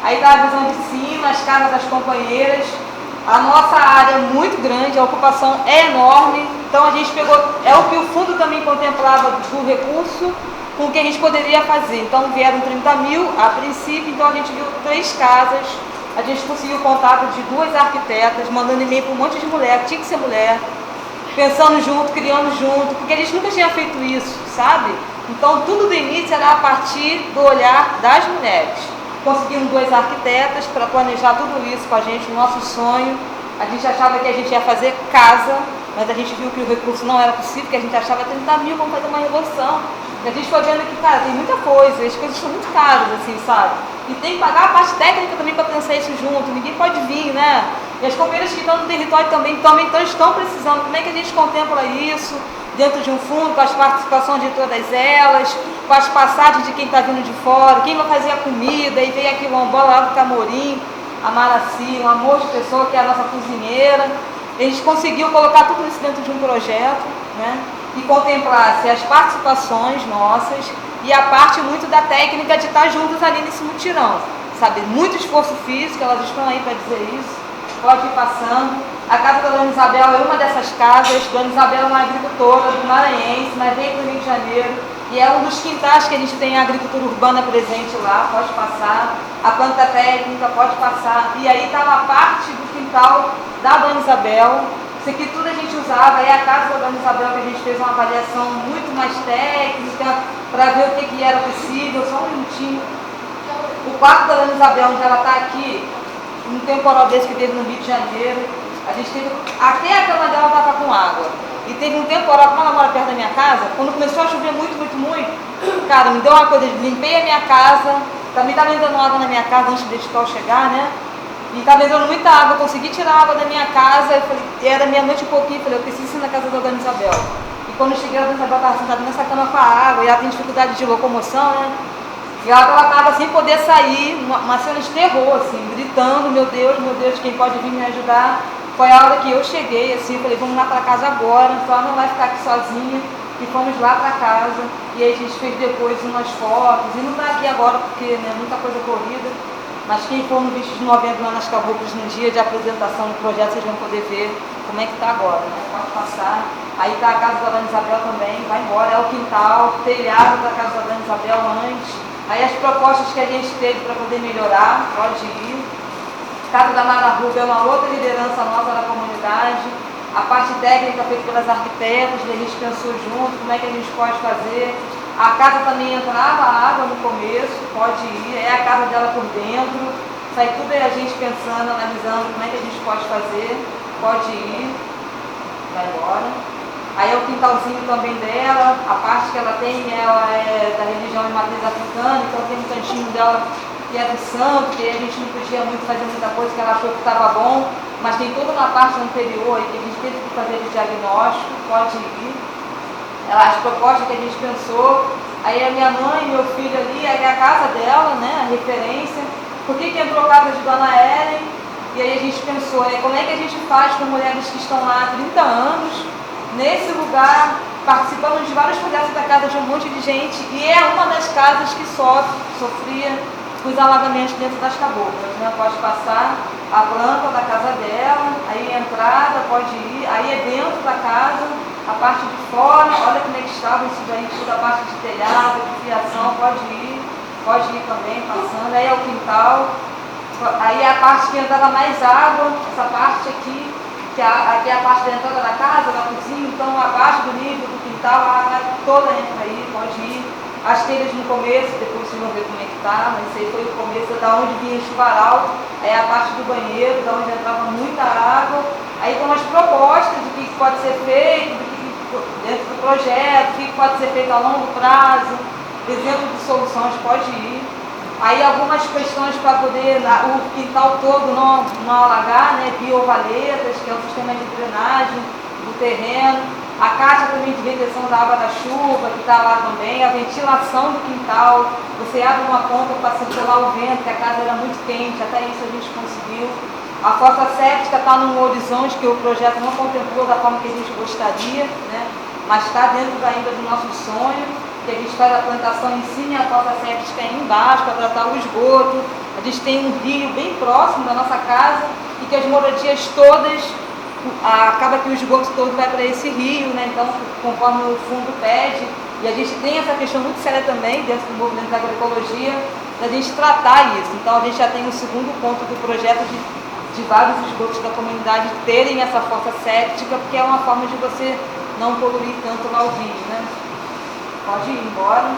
Aí tá a visão de cima, as casas das companheiras. A nossa área é muito grande, a ocupação é enorme, então a gente pegou, é o que o fundo também contemplava do recurso, com o que a gente poderia fazer. Então vieram 30 mil a princípio, então a gente viu 3 casas, a gente conseguiu o contato de 2 arquitetas, mandando e-mail para um monte de mulher, tinha que ser mulher, pensando junto, criando junto, porque a gente nunca tinha feito isso, sabe? Então tudo do início era a partir do olhar das mulheres. Conseguimos 2 arquitetas para planejar tudo isso com a gente, o nosso sonho. A gente achava que a gente ia fazer casa, mas a gente viu que o recurso não era possível, que a gente achava 30 mil, vamos fazer uma revolução. E a gente foi vendo que, cara, tem muita coisa, as coisas são muito caras, assim, sabe? E tem que pagar a parte técnica também para pensar isso junto, ninguém pode vir, né? E as companheiras que estão no território também estão precisando, como é que a gente contempla isso dentro de um fundo, com as participações de todas elas, com as passagens de quem está vindo de fora, quem vai fazer a comida, e veio a quilombola lá do Camorim, a Maraci, um amor de pessoa que é a nossa cozinheira. A gente conseguiu colocar tudo isso dentro de um projeto, né? E contemplasse as participações nossas e a parte muito da técnica de estar juntos ali nesse mutirão, sabe? Muito esforço físico, elas estão aí para dizer isso, pode ir passando. A casa da Dona Isabel é uma dessas casas. Dona Isabel é uma agricultora do Maranhense, mas veio para o Rio de Janeiro, e é um dos quintais que a gente tem a agricultura urbana presente lá, pode passar. A planta técnica, pode passar. E aí está uma parte do quintal da Dona Isabel. Isso aqui tudo a gente usava, é a casa da Dona Isabel que a gente fez uma avaliação muito mais técnica, para ver o que era possível. Só um minutinho. O quarto da Dona Isabel, onde ela está aqui, um temporal desse que teve no Rio de Janeiro, a gente teve, até a cama dela estava com água. E teve um temporal, como ela mora perto da minha casa, quando começou a chover muito, cara, me deu uma coisa, limpei a minha casa, também estava entrando água na minha casa antes do edital chegar, né? E estava entrando muita água, eu consegui tirar a água da minha casa, eu falei, era meia-noite e pouquinho, eu falei, eu preciso ir na casa da Dona Isabel. E quando eu cheguei, a Dona Isabel estava sentada nessa cama com a água, e ela tem dificuldade de locomoção, né? E ela estava sem poder sair, uma cena de terror, assim, gritando, meu Deus, quem pode vir me ajudar? Foi a hora que eu cheguei, assim, eu falei, vamos lá para casa agora, então ela não vai ficar aqui sozinha. E fomos lá para casa, e aí a gente fez depois umas fotos, e não está aqui agora porque, né, muita coisa corrida, mas quem for no 20 de novembro lá nas Caboclas, no dia de apresentação do projeto, vocês vão poder ver como é que está agora, né? Pode passar. Aí está a casa da Dona Isabel também, vai embora, é o quintal, o telhado da casa da Dona Isabel antes. Aí as propostas que a gente teve para poder melhorar, pode ir. Casa da Mara Rubio é uma outra liderança nossa da comunidade. A parte técnica feita pelas arquitetas, a gente pensou junto, como é que a gente pode fazer. A casa também entrava água no começo, pode ir, é a casa dela por dentro. Isso aí tudo é a gente pensando, analisando como é que a gente pode fazer, pode ir, vai embora. Aí é o quintalzinho também dela, a parte que ela tem, ela é da religião de matriz africana, então tem um cantinho dela que é do santo, que a gente não podia muito fazer muita coisa, que ela achou que estava bom, mas tem toda uma parte anterior que a gente teve que fazer de diagnóstico, pode ir. As propostas que a gente pensou, aí a minha mãe e meu filho ali, aí a casa dela, né, a referência, por que entrou a casa de Dona Ellen? E aí a gente pensou, como é que a gente faz com mulheres que estão lá há 30 anos, nesse lugar, participando de vários projetos da casa de um monte de gente, e é uma das casas que sofria com os alagamentos dentro das caboclas, né? Pode passar. a planta da casa dela, aí a entrada pode ir, aí é dentro da casa, a parte de fora, olha como é que estava isso daí, toda a parte de telhado, de fiação, pode ir também, passando, aí é o quintal, aí é a parte que entrava mais água, essa parte aqui, aqui é a parte da entrada da casa, da cozinha, então abaixo do nível do quintal, a água toda entra aí, pode ir. As telhas no começo, depois vocês vão ver como é que tá, mas isso aí foi o começo, da onde vinha o chuvaral, aí a parte do banheiro, da onde entrava muita água. Aí tem umas propostas de o que pode ser feito, dentro do projeto, o que pode ser feito a longo prazo, exemplo de soluções pode ir. Aí algumas questões para poder o quintal todo não alagar, né? Biovaletas, que é o sistema de drenagem do terreno. A caixa também de retenção da água da chuva, que está lá também. A ventilação do quintal. Você abre uma ponta para circular o vento, que a casa era muito quente, até isso a gente conseguiu. A fossa séptica está num horizonte que o projeto não contemplou da forma que a gente gostaria, né? Mas está dentro ainda do nosso sonho, que a gente faz a plantação em cima e a fossa séptica aí embaixo para tratar o esgoto. A gente tem um rio bem próximo da nossa casa e que as moradias todas, acaba que o esgoto todo vai para esse rio, né? Então, conforme o fundo pede, e a gente tem essa questão muito séria também dentro do movimento da agroecologia, da gente tratar isso. Então, a gente já tem o segundo ponto do projeto de vários esgotos da comunidade terem essa fossa séptica, porque é uma forma de você não poluir tanto lá o rio, né? Pode ir embora,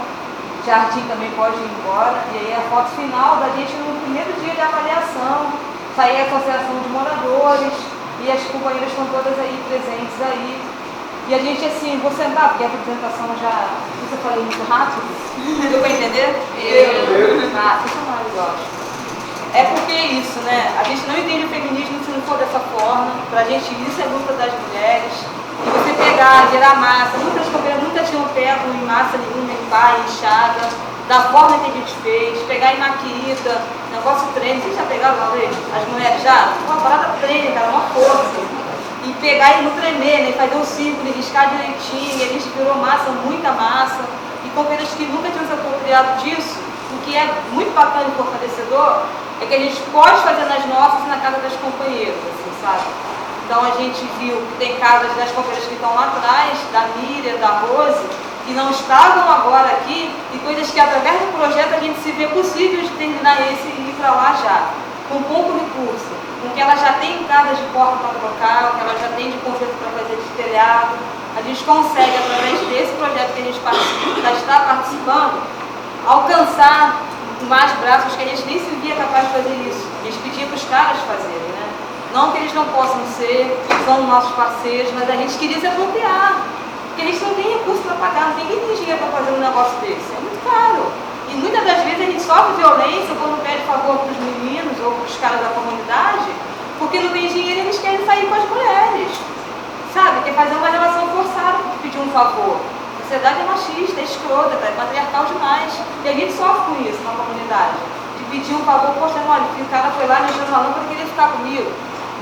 jardim também pode ir embora, e aí a foto final da gente no primeiro dia de avaliação, sair a associação de moradores, e as companheiras estão todas aí presentes aí. E a gente assim, vou sentar, porque a apresentação já. Isso eu falei muito rápido. Deu para entender? Fica mais, eu acho. É porque é isso, né? A gente não entende o feminismo se não for dessa forma. Pra gente, isso é luta das mulheres. E você pegar, virar massa. Muitas companheiras nunca tinham pego em massa nenhuma, em pá, em enxada. Da forma que a gente fez, pegar em maquita, negócio treino, vocês já pegaram uma vez? As mulheres já? Uma parada treino, cara, uma força. E pegar e não tremer, né? Fazer um círculo, riscar direitinho, e a gente virou massa, muita massa. E companheiras que nunca tinham se apropriado disso, o que é muito bacana e fortalecedor, é que a gente pode fazer nas nossas e na casa das companheiras, assim, sabe? Então a gente viu que tem casas das companheiras que estão lá atrás, da Miriam, da Rose, que não estavam agora aqui, e coisas que através do projeto a gente se vê possível de terminar esse e ir para lá já, com pouco recurso, com que ela já tem casas de porta para trocar, que ela já tem de conserto para fazer de telhado. A gente consegue, através desse projeto que a gente já está participando, alcançar mais braços que a gente nem se via capaz de fazer isso. A gente pedia para os caras fazerem, né? Não que eles não possam ser, são nossos parceiros, mas a gente queria se apropriar. Porque a gente não tem recurso para pagar, ninguém tem dinheiro para fazer um negócio desse, é muito caro. E muitas das vezes a gente sofre violência quando pede favor para os meninos ou para os caras da comunidade, porque não tem dinheiro e eles querem sair com as mulheres, sabe? Quer fazer uma relação forçada para pedir um favor. A sociedade é machista, é escrota, é patriarcal demais. E a gente sofre com isso na comunidade. De pedir um favor, poxa, olha, o cara foi lá mexendo na lâmpada e queria ficar comigo.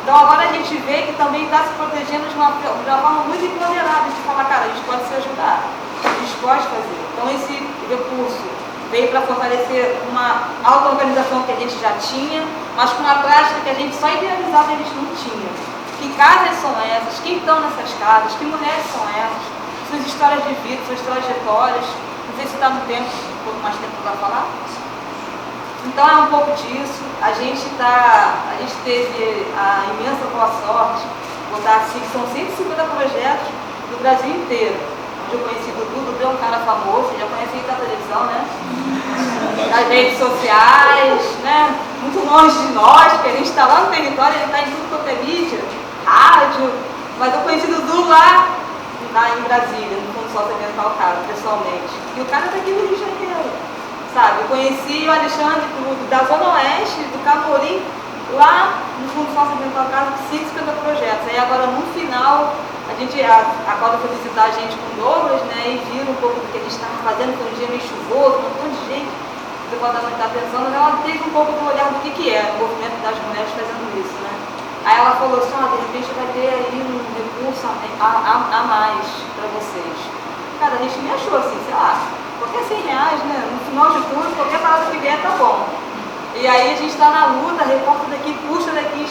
Então agora a gente vê que também está se protegendo de uma forma muito empoderada, de falar, cara, a gente pode se ajudar, a gente pode fazer. Então esse recurso veio para fortalecer uma auto-organização que a gente já tinha, mas com uma prática que a gente só idealizava e a gente não tinha. Que casas são essas? Quem estão nessas casas? Que mulheres são essas? Suas histórias de vida, suas trajetórias. Não sei se está no tempo, um pouco mais tempo para falar. Então é um pouco disso. A gente teve a imensa boa sorte, vou botar assim, que são 150 projetos do Brasil inteiro. Onde eu conheci o Dudu é um cara famoso, já conheci da televisão, né? Das redes sociais, né? Muito longe de nós, porque a gente está lá no território, ele está em tudo quanto é mídia, rádio. Mas eu conheci o Dudu lá em Brasília, no Fundo Socioambiental, cara, pessoalmente. E o cara está aqui no Rio de Janeiro. Sabe, eu conheci o Alexandre da Zona Oeste, do Caporim, lá no Fundo Socioambiental Casa, de 150 projetos. Aí agora no final, a Coda foi visitar a gente com Douglas, né, e viram um pouco do que a gente estava fazendo, foi um dia meio chuvoso, um monte de gente, do departamento da atenção, mas ela teve um pouco do olhar do que é o movimento das mulheres fazendo isso, né. Aí ela falou assim, de repente vai ter aí um recurso a mais para vocês. Cara, a gente me achou assim, sei lá, qualquer R$100, né? No final de tudo, qualquer parada que vier tá bom. E aí a gente está na luta, recorta daqui, puxa daqui,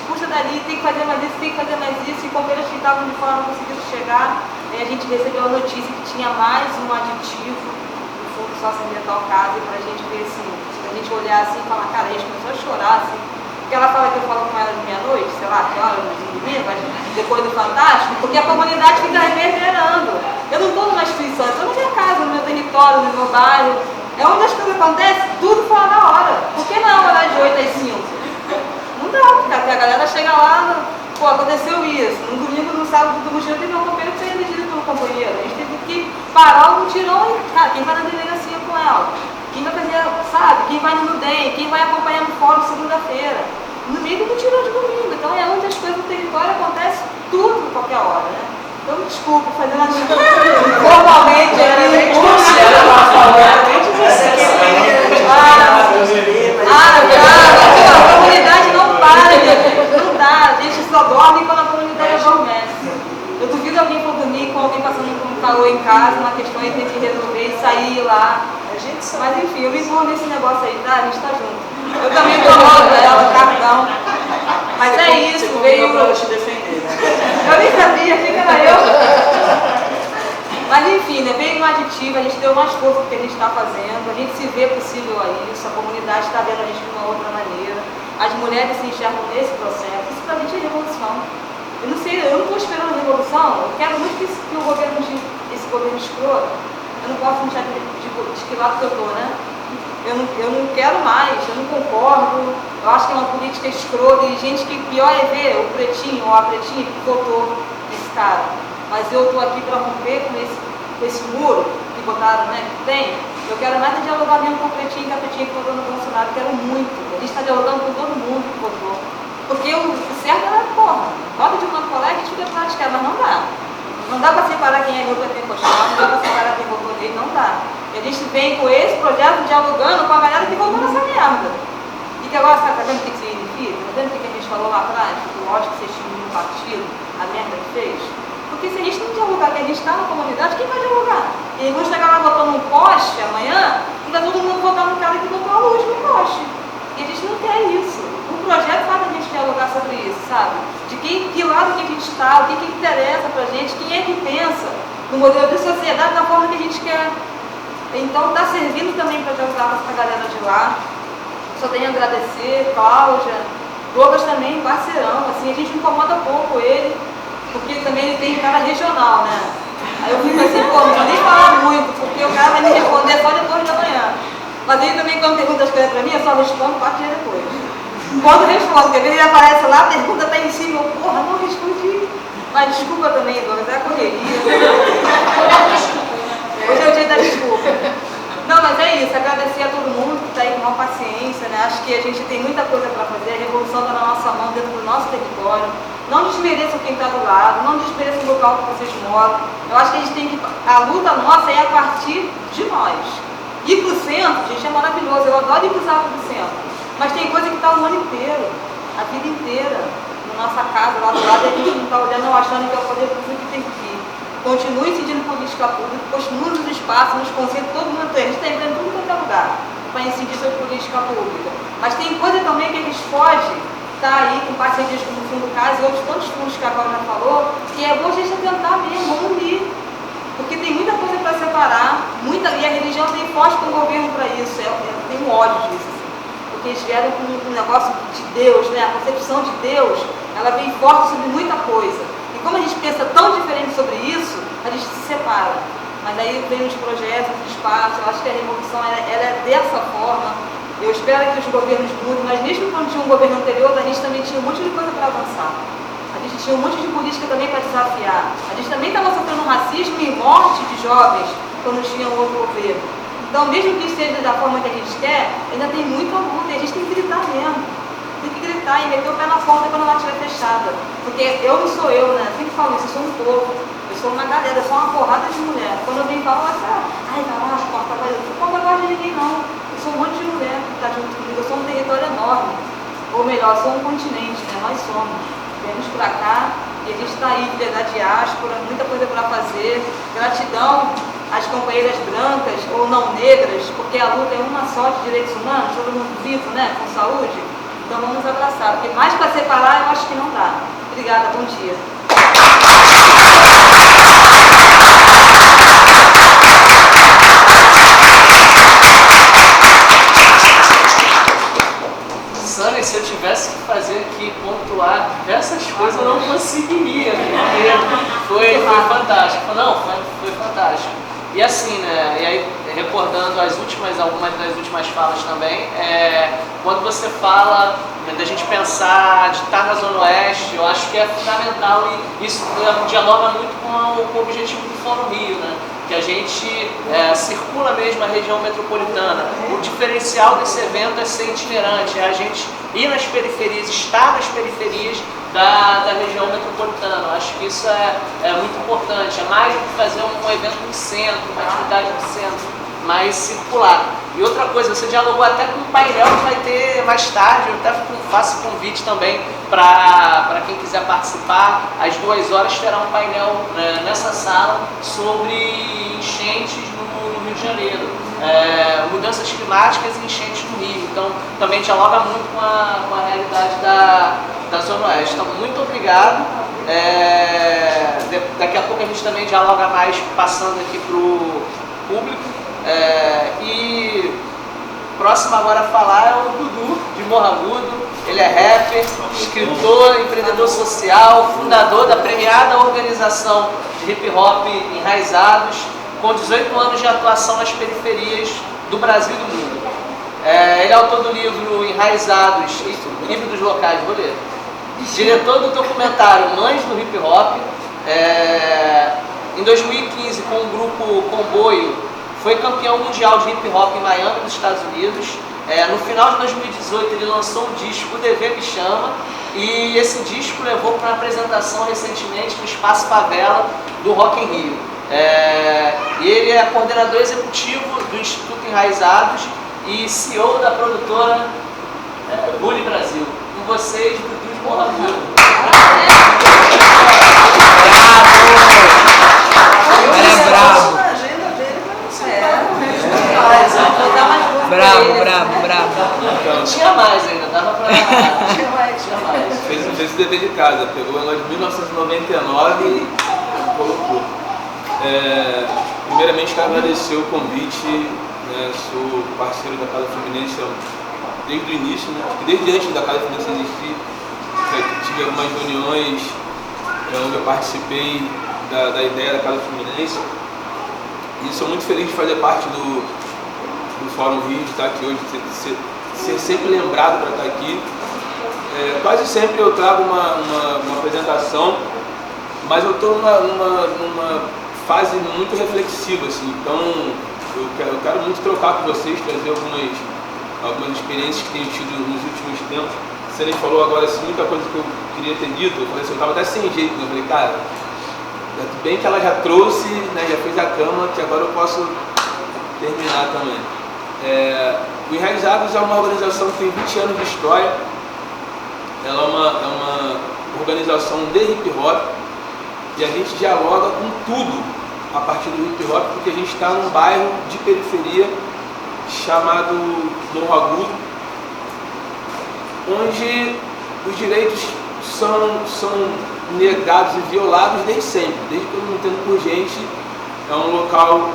puxa dali, tem que fazer mais isso, tem que fazer mais isso, e companheiros que estavam de fora não conseguiram chegar. Aí a gente recebeu a notícia que tinha mais um aditivo no Fundo Socioambiental Casa, e para a gente ver assim, a gente olhar assim e falar, cara, a gente começou a chorar assim. Porque ela fala que eu falo com ela de meia-noite, sei lá, que hora, depois do Fantástico, porque a comunidade fica reverberando. Eu não estou numa instituição, eu estou na minha casa, no meu território, no meu bairro. É onde as coisas acontecem, tudo fora da hora. Por que não horário de 8 às 5? Não dá, porque a galera chega lá, pô, aconteceu isso. No domingo, no sábado, do mochila, teve um companheiro que foi elegido pelo companheiro. A gente teve que parar o mutirão e, cara, quem vai na delegacia com ela? Quem vai fazer, sabe? Quem vai no Nudem? Quem vai acompanhar no fórum segunda-feira? No meio do mutirão de domingo. Então é onde as coisas do território acontecem tudo, a qualquer hora, né? Então me desculpa, fazendo uma formalmente aqui. A comunidade não para, não dá. A gente só dorme quando a comunidade adormece. Eu duvido alguém for dormir com alguém passando por um calor em casa, uma questão aí tem que resolver e sair lá. Mas enfim, eu me envolvo nesse negócio aí, tá? A gente tá junto. Eu também tô louca, ela, cartão. Mas é isso, veio. Pra te defender, né? Eu nem sabia, achei que era eu. Mas enfim, né, veio um aditivo, a gente deu mais força do que a gente está fazendo, a gente se vê possível a isso, a comunidade está vendo a gente de uma outra maneira, as mulheres se enxergam nesse processo, isso pra gente é revolução. Eu não sei, eu não estou esperando revolução, eu quero muito que o governo, esse governo escroto, eu não posso deixar de que lado que eu estou, né? Eu não quero mais, eu não concordo, eu acho que é uma política escrota e gente que pior é ver o pretinho ou a pretinha que votou nesse cara. Mas eu estou aqui para romper com esse muro que botaram, né, que tem. Eu quero nada dialogar mesmo com o pretinho e com a pretinha que votou no Bolsonaro, quero muito. A gente está dialogando com todo mundo que votou. Porque o certo era, porra, roda de uma colega e fica praticar, mas não dá. Não dá para separar quem é meu pentecostal, não dá para separar quem votou nele, não dá. E a gente vem com esse projeto dialogando com a galera que votou nessa merda. E que agora, sabe, tá vendo o que significa? Tá vendo o que a gente falou lá atrás? Que lógico que você estimula o partido, a merda que fez? Porque se a gente não dialogar, que a gente está na comunidade, quem vai dialogar? E eles vão chegar lá votando um poste amanhã e vai todo mundo votar no cara que botou a luz no poste. E a gente não quer isso. O projeto faz a gente dialogar sobre isso, sabe? De que lado que a gente está, o que interessa pra gente, quem é que pensa no modelo de sociedade da forma que a gente quer. Então está servindo também para dialogar com essa galera de lá. Só tenho a agradecer, Cláudia, Douglas também, parceirão, assim, a gente incomoda pouco ele, porque também ele tem cara regional, né? Aí eu fico assim, pô, não vou nem falar muito, porque o cara vai me responder só depois da manhã. Mas ele também, quando pergunta as coisas pra mim, eu só respondo 4 dias depois. Quando respondo, porque às vezes ele aparece lá, a pergunta tá em cima, eu, porra, não respondi. Mas desculpa também, Douglas, é a correria. Hoje é o dia da desculpa. Não, mas é isso, agradecer a todo mundo que está aí com uma paciência, né? Acho que a gente tem muita coisa para fazer, a revolução está na nossa mão, dentro do nosso território. Não desmereçam quem está do lado, não desmereçam o local que vocês moram. Eu acho que a gente tem que. A luta nossa é a partir de nós. Ir para o centro, gente, é maravilhoso, eu adoro ir para os atos do centro. Mas tem coisa que está o ano inteiro, a vida inteira, na nossa casa, lá do lado, e a gente não está olhando ou achando que é o poder público que tem que ir. Continue incidindo política pública, continue nos espaços, nos conselhos, todo mundo tem. A gente está entrando em tudo quanto é lugar para incidir sobre política pública. Mas tem coisa também que a gente pode estar aí com parcerias como o Fundo Casa e outros tantos fundos que a Cláudia já falou, que é bom a gente tentar mesmo, vamos unir. Porque tem muita coisa para separar, e a religião tem forte com o governo para isso, eu tenho ódio disso. Assim. Porque eles vieram com um negócio de Deus, né? A concepção de Deus, ela vem forte sobre muita coisa. Como a gente pensa tão diferente sobre isso, a gente se separa. Mas aí vem os projetos, os espaços, eu acho que a revolução ela é dessa forma. Eu espero que os governos mudem, mas mesmo quando tinha um governo anterior, a gente também tinha um monte de coisa para avançar. A gente tinha um monte de política também para desafiar. A gente também estava sofrendo racismo e morte de jovens quando tinha um outro governo. Então, mesmo que seja da forma que a gente quer, ainda tem muita luta e a gente tem que gritar mesmo. Tem que gritar e meter o pé na porta quando ela estiver fechada. Porque eu não sou eu, né? Sempre falo isso, eu sou um povo, eu sou uma galera, eu sou uma porrada de mulher. Quando eu venho falar, ai, vai lá, porta, vai. Eu não porta agora de ninguém, não. Eu sou um monte de mulher que está junto comigo, eu sou um território enorme. Ou melhor, eu sou um continente, né? Nós somos. Viemos pra cá e a gente está aí, da diáspora, muita coisa para fazer. Gratidão às as companheiras brancas ou não negras, porque a luta é uma só de direitos humanos, todo mundo vivo, né, com saúde. Então vamos abraçar, porque mais para separar eu acho que não dá. Obrigada, bom dia. Sânia, se eu tivesse que fazer aqui, pontuar diversas coisas, eu não conseguiria, porque foi fantástico. Não, foi fantástico. E assim, né, e aí recordando algumas das últimas falas também, quando você fala da gente pensar de estar na Zona Oeste, eu acho que é fundamental e isso dialoga muito com o objetivo do Fórum Rio, né? Que a gente circula mesmo a região metropolitana. O diferencial desse evento é ser itinerante, é a gente ir nas periferias, estar nas periferias da região metropolitana. Eu acho que isso é muito importante, é mais do que fazer um evento no centro, uma atividade no centro, mais circular. E outra coisa, você dialogou até com um painel que vai ter mais tarde, eu até faço convite também para quem quiser participar. Às 2 horas terá um painel nessa sala sobre enchentes no Rio de Janeiro, mudanças climáticas e enchentes no Rio. Então também dialoga muito com a realidade da Zona Oeste. Então muito obrigado. Daqui a pouco a gente também dialoga mais passando aqui para o público. E próximo agora a falar é o Dudu de Morro Agudo. Ele é rapper, escritor, empreendedor social, fundador da premiada organização de hip hop Enraizados, com 18 anos de atuação nas periferias do Brasil e do mundo. Ele é autor do livro Enraizados, livro dos locais, vou ler. Diretor do documentário Mães do Hip Hop. Em 2015, com o grupo Comboio, foi campeão mundial de hip hop em Miami, nos Estados Unidos. No final de 2018 ele lançou um disco, O Dever Me Chama, e esse disco levou para uma apresentação recentemente no Espaço Favela do Rock in Rio. E ele é coordenador executivo do Instituto Enraizados e CEO da produtora Bully Brasil. Com vocês, Dudu de Morro Agudo. Bravo! Bravo. Tinha mais ainda, dava pra... Tinha mais. Fez o dever de casa, pegou ela de 1999 e colocou. Primeiramente, quero agradecer o convite, né? Sou parceiro da Casa Fluminense desde o início, né? Desde antes da Casa Fluminense existir, tive algumas reuniões onde eu participei da ideia da Casa Fluminense. E sou muito feliz de fazer parte do Fórum Rio, de estar aqui hoje, de ser sempre lembrado para estar aqui. Quase sempre eu trago uma apresentação, mas eu estou numa fase muito reflexiva, assim, então eu quero muito trocar com vocês, trazer algumas experiências que tenho tido nos últimos tempos. Você nem falou agora assim, muita coisa que eu queria ter dito, eu falei assim, eu estava até sem jeito, né? Eu falei, cara, tudo bem que ela já trouxe, né, já fez a cama, que agora eu posso terminar também. O Enraizados é uma organização que tem 20 anos de história. Ela é uma organização de hip hop e a gente dialoga com tudo a partir do hip hop, porque a gente está num bairro de periferia chamado Morro Agudo, onde os direitos são negados e violados desde sempre, desde que eu me entendo por gente. É um local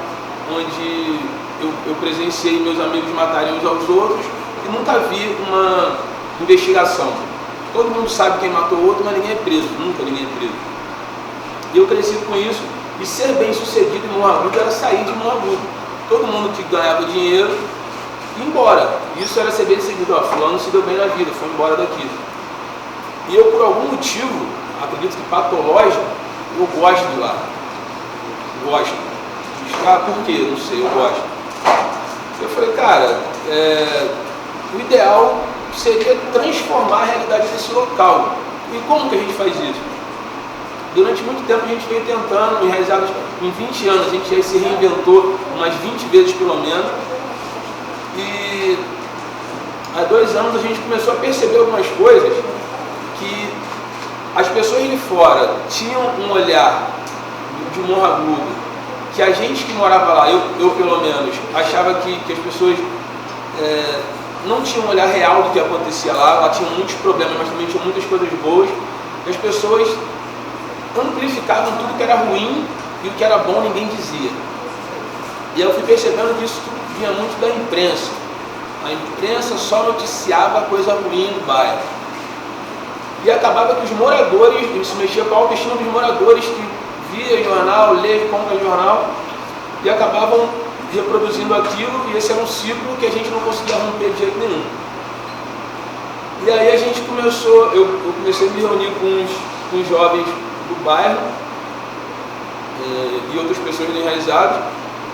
onde eu presenciei meus amigos matarem uns aos outros e nunca vi uma investigação. Todo mundo sabe quem matou o outro, mas ninguém é preso, nunca ninguém é preso. E eu cresci com isso, e ser bem sucedido em Morro Agudo era sair de Morro Agudo. Todo mundo que ganhava dinheiro ia embora. Isso era ser bem seguido, fulano se deu bem na vida, foi embora daqui. E eu, por algum motivo, acredito que patológico, eu gosto de lá. Gosto. Por quê? Não sei, eu gosto. Eu falei, cara, o ideal seria transformar a realidade desse local. E como que a gente faz isso? Durante muito tempo a gente veio tentando, Enraizados, em 20 anos, a gente já se reinventou umas 20 vezes pelo menos. E há 2 anos a gente começou a perceber algumas coisas que as pessoas de fora tinham um olhar de Morro Agudo que a gente que morava lá, eu pelo menos, achava que as pessoas não tinham um olhar real do que acontecia lá tinham muitos problemas, mas também tinham muitas coisas boas, e as pessoas amplificavam tudo que era ruim e o que era bom ninguém dizia. E eu fui percebendo que isso tudo vinha muito da imprensa. A imprensa só noticiava coisa ruim no bairro. E acabava que os moradores, isso mexia com a autoestima dos moradores que via jornal, lê, compra jornal, e acabavam reproduzindo aquilo, e esse era um ciclo que a gente não conseguia romper de jeito nenhum. E aí a gente começou, eu comecei a me reunir com os jovens do bairro e outras pessoas realizadas.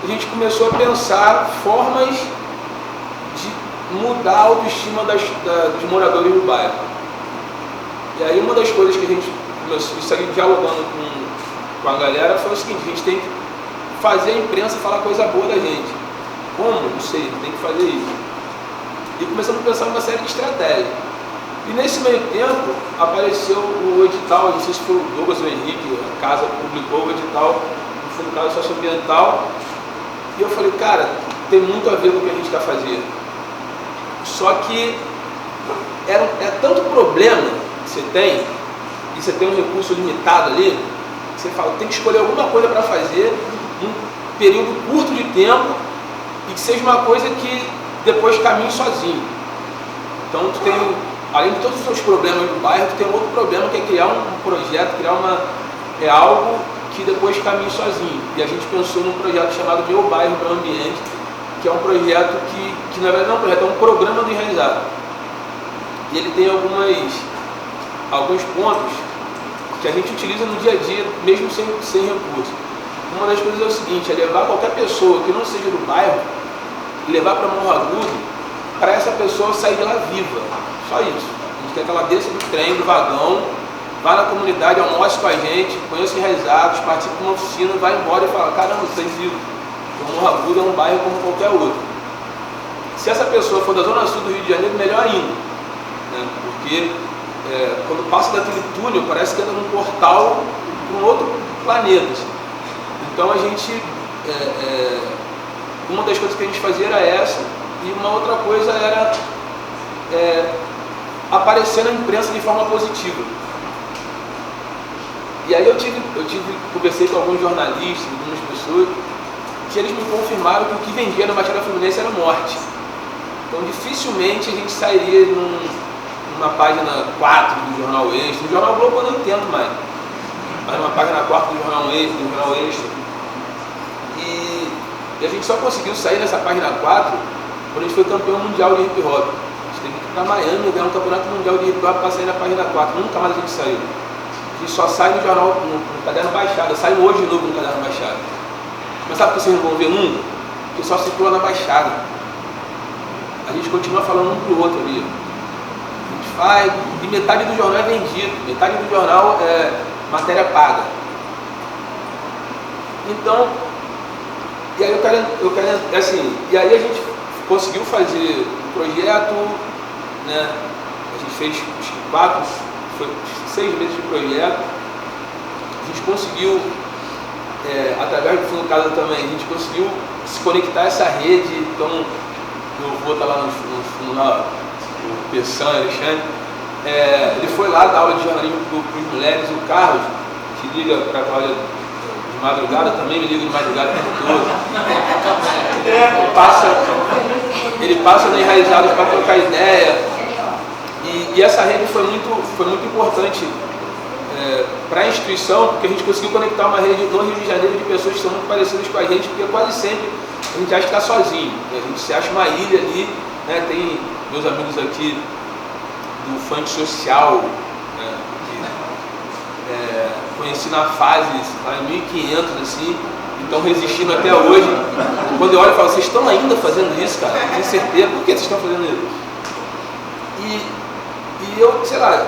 A gente começou a pensar formas de mudar a autoestima dos moradores do bairro. E aí uma das coisas que a gente começou a sair dialogando com a galera foi o seguinte: a gente tem que fazer a imprensa falar coisa boa da gente. Como? Não sei, tem que fazer isso. E começamos a pensar numa série de estratégias. E nesse meio tempo apareceu o edital, não sei se foi o Douglas ou o Henrique, a casa publicou o edital do Fundo Casa Socioambiental. E eu falei, cara, tem muito a ver com o que a gente está fazendo. Só que é tanto problema que você tem, e você tem um recurso limitado ali, que você fala, tem que escolher alguma coisa para fazer num período curto de tempo e que seja uma coisa que depois caminhe sozinho. Então tu tem, além de todos os seus problemas do bairro, tu tem um outro problema que é criar um projeto, criar algo que depois caminhe sozinho. E a gente pensou num projeto chamado Meu Bairro, Meu Ambiente, que é um projeto que na verdade não é um projeto, é um programa do Enraizado. E ele tem alguns pontos que a gente utiliza no dia a dia, mesmo sem recursos. Uma das coisas é o seguinte, é levar qualquer pessoa que não seja do bairro, levar para Morro Agudo, para essa pessoa sair de lá viva. Só isso. A gente quer que ela desça do trem, do vagão, vá na comunidade, almoce com a gente, conheça Enraizados, participe de uma oficina, vai embora e fala, caramba, vocês viram, o Morro Agudo é um bairro como qualquer outro. Se essa pessoa for da Zona Sul do Rio de Janeiro, melhor ainda, né? Porque quando passa daquele túnel, parece que entra num portal para um outro planeta. Assim. Então a gente, uma das coisas que a gente fazia era essa, e uma outra coisa era aparecer na imprensa de forma positiva. E aí eu conversei com alguns jornalistas, algumas pessoas, que eles me confirmaram que o que vendia na Baixada Fluminense era morte. Então dificilmente a gente sairia numa página 4 do Jornal Extra. No Jornal Globo eu não entendo mais, mas numa página 4 do Jornal Extra. E a gente só conseguiu sair nessa página 4 quando a gente foi campeão mundial de hip hop. A gente teve que ir para Miami ganhar um campeonato mundial de hip hop para sair na página 4. Nunca mais a gente saiu. A gente só sai no jornal, no Caderno Baixada. Sai hoje de novo no Caderno Baixada. Mas sabe por que vocês não vão ver nunca? Porque só circula na Baixada. A gente continua falando um pro outro ali. A gente faz, e metade do jornal é vendido. Metade do jornal é matéria paga. Então, e aí eu quero assim, e aí a gente conseguiu fazer o projeto, né? A gente fez 6 meses de projeto. A gente conseguiu, através do Fundo Casa também, a gente conseguiu se conectar a essa rede. Então, meu avô está lá no fundo, o Pessan, Alexandre, ele foi lá dar aula de jornalismo para as mulheres. O Carlos, que liga para a Cláudia de madrugada, também me liga de madrugada o tempo todo. Ele passa no Enraizados para trocar ideia. E essa rede foi muito importante para a instituição, porque a gente conseguiu conectar uma rede no Rio de Janeiro de pessoas que são muito parecidas com a gente, porque quase sempre a gente acha que está sozinho, né? A gente se acha uma ilha ali, né? Tem meus amigos aqui do funk social, né? Que conheci na fase lá em 1500, assim, então resistindo até hoje. Quando eu olho, eu falo, vocês estão ainda fazendo isso, cara? Tenho certeza, por que vocês estão fazendo isso? E eu, sei lá,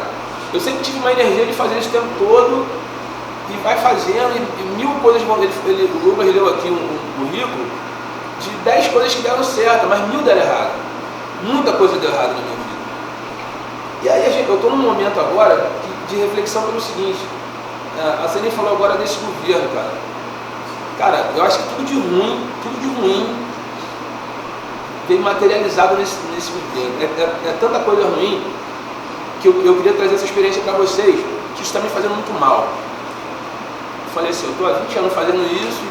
eu sempre tive uma energia de fazer isso o tempo todo, e vai fazendo, e mil coisas vão. O Rubens leu aqui um currículo de 10 coisas que deram certo, mas 1000 deram errado. Muita coisa deu errado na minha vida. E aí eu estou num momento agora de reflexão pelo seguinte, a Ceni falou agora desse governo, cara. Cara, eu acho que tudo de ruim veio materializado nesse weekend. É tanta coisa ruim que eu queria trazer essa experiência para vocês, que isso está me fazendo muito mal. Eu falei assim, eu estou há 20 anos fazendo isso,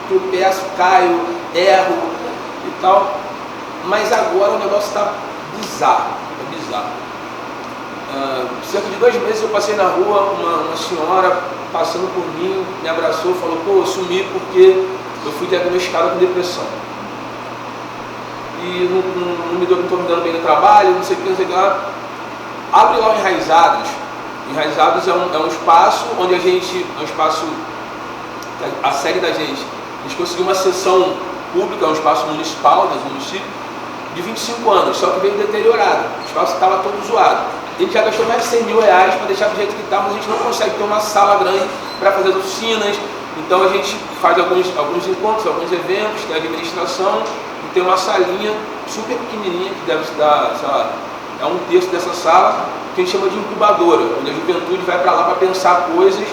tropeço, caio, erro e tal, mas agora o negócio está bizarro, cerca de 2 meses eu passei na rua, uma senhora passando por mim, me abraçou, falou, pô, eu sumi porque eu fui diagnosticado com depressão. E não estou me dando bem no trabalho, não sei o que lá. Abre lá o Enraizados. Enraizados é um espaço onde a gente, é um espaço, a sede da gente, a gente conseguiu uma sessão pública, é um espaço municipal, do município, de 25 anos, só que veio deteriorado, o espaço estava todo zoado. A gente já gastou mais de 100 mil reais para deixar do jeito que está, mas a gente não consegue ter uma sala grande para fazer as oficinas, então a gente faz alguns encontros, alguns eventos, tem administração, e tem uma salinha super pequenininha, que deve dar, sei lá, é 1/3 dessa sala, que a gente chama de incubadora, onde a juventude vai para lá para pensar coisas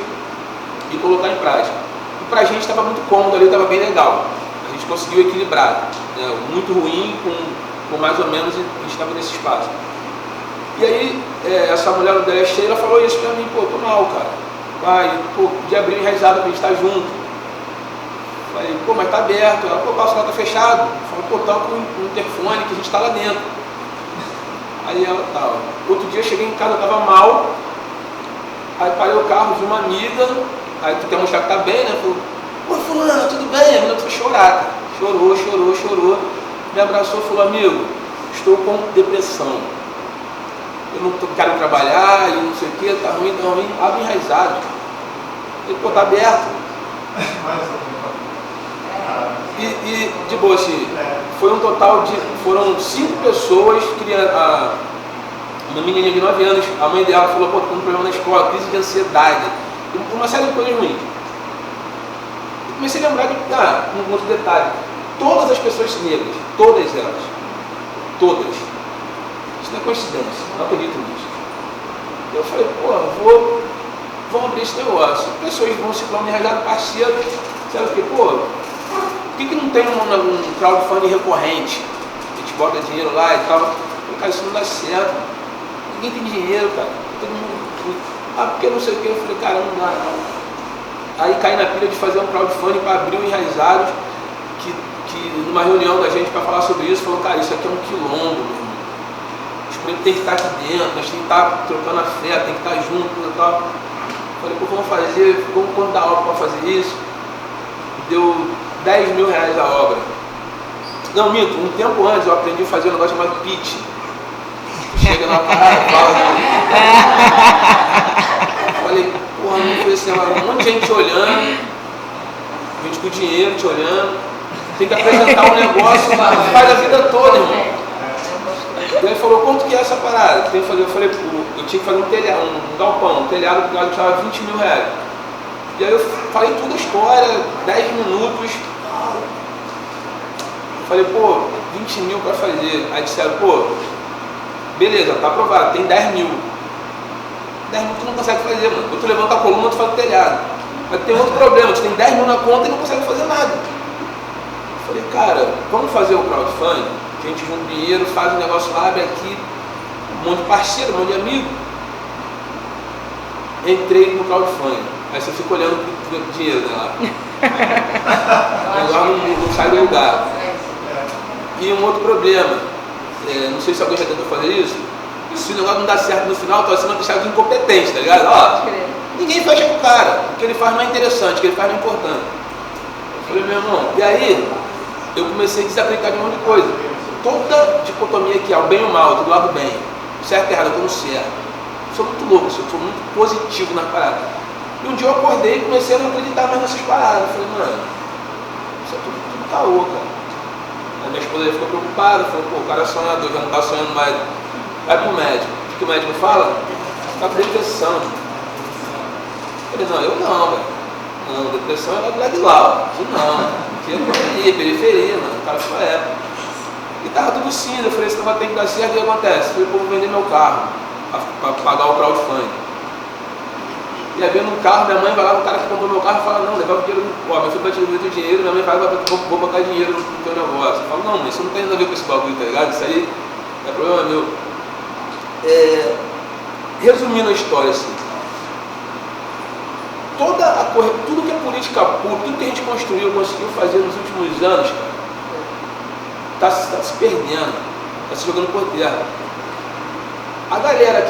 e colocar em prática. E para a gente estava muito cômodo ali, estava bem legal. A gente conseguiu equilibrar, né? Muito ruim com mais ou menos, a gente estava nesse espaço. E aí, essa mulher da Sheila falou isso para mim, pô, tô mal, cara. Pai, pô, podia abrir Enraizado pra gente estar junto. Falei, pô, mas tá aberto. Ela, pô, o calço lá tá fechado. Falei, pô, tá com o interfone que a gente tá lá dentro. Aí ela tava. Outro dia eu cheguei em casa, eu tava mal. Aí parei o carro, vi uma amiga. Aí tu quer mostrar que tá bem, né? Falou, pô, fulano, tudo bem? A menina foi chorar, cara. Chorou. Me abraçou e falou, amigo, estou com depressão. Eu não quero trabalhar e não sei o que, tá ruim, abre Enraizado. Ele, pô, tá aberto. E de boa, assim, foi um total de, foram 5 pessoas, uma menina de 9 anos, a mãe dela falou, pô, tô com um problema na escola, crise de ansiedade, uma série de coisas ruins. Eu comecei a lembrar de, um outro detalhe, todas as pessoas negras, todas elas, isso não é coincidência, não acredito nisso. Eu falei, pô, vamos abrir esse negócio. Pessoas vão se planejar parceiro, sabe o que? Pô, por que não tem um crowdfunding recorrente? A gente bota dinheiro lá e tal. Eu falei, cara, isso não dá certo. Ninguém tem dinheiro, cara. Todo mundo. Porque não sei o que. Eu falei, cara, não dá não. Aí caí na pilha de fazer um crowdfunding para abrir o Enraizados, que numa reunião da gente para falar sobre isso, falou, cara, isso aqui é um quilombo, meu irmão. Tem que estar aqui dentro, nós temos que estar trocando a fé, tem que estar junto e tal. Falei, pô, vamos dar aula para fazer isso. Deu 10 mil reais a obra. Não, minto, um tempo antes eu aprendi a fazer um negócio chamado pitch. Chega na parada, fala. Falei, porra, não foi assim, um monte de gente olhando, gente com dinheiro te olhando. Tem que apresentar um negócio, faz a vida toda, irmão. E ele falou, quanto que é essa parada? Eu falei, eu tinha que fazer um telhado, um galpão, um telhado que custava 20 mil reais. E aí eu falei toda a história, 10 minutos. Eu falei, pô, 20 mil para fazer. Aí disseram, pô, beleza, tá aprovado, tem 10 mil. 10 mil tu não consegue fazer, mano. Ou tu levanta a coluna, tu faz o telhado. Mas tem outro problema, tu tem 10 mil na conta e não consegue fazer nada. Eu falei, cara, vamos fazer o crowdfunding? A gente junta dinheiro, faz um negócio lá, abre aqui, um monte de parceiro, um monte de amigo. Entrei no crowdfunding. Aí você fica olhando pro dinheiro, né, lá. Agora não sai do lugar. E um outro problema, não sei se alguém já tentou fazer isso, e se o negócio não dá certo no final, tá sendo deixado de incompetente, tá ligado? Ó, ninguém fecha com o cara, o que ele faz não é interessante, o que ele faz não é importante. Eu falei, meu irmão, e aí eu comecei a desacreditar de um monte de coisa. Toda dicotomia aqui, o bem e o mal, eu tô do lado do bem, certo e errado, eu tô no certo. Eu sou muito louco, eu sou muito positivo na parada. E um dia eu acordei e comecei a não acreditar mais nessas paradas. Eu falei, mano, isso é tudo caô, cara. Aí minha esposa ficou preocupada, falou, pô, o cara é sonhador, já não tá sonhando mais. Vai pro médico. O que o médico fala? Tá com depressão. Eu falei, não, eu não, velho. Não, depressão é lá de lá, aqui não. Aqui é periferia, mano. O cara só é. E tava tudo sim, eu falei, isso não vai ter que dar certo, e o que acontece? Eu falei, pô, vou vender meu carro para pagar o crowdfunding. ia vendo um carro, minha mãe vai lá, o cara que comprou meu carro fala, não, levar o dinheiro, ó, meu filho vai te devolver o dinheiro, minha mãe vai, vou botar dinheiro no teu negócio. Eu falo, não, mas isso não tem nada a ver com esse bagulho, tá ligado? Isso aí é problema meu. Resumindo a história, assim, tudo que é política pública, tudo que a gente construiu, conseguiu fazer nos últimos anos, está se perdendo, está se jogando por terra. A galera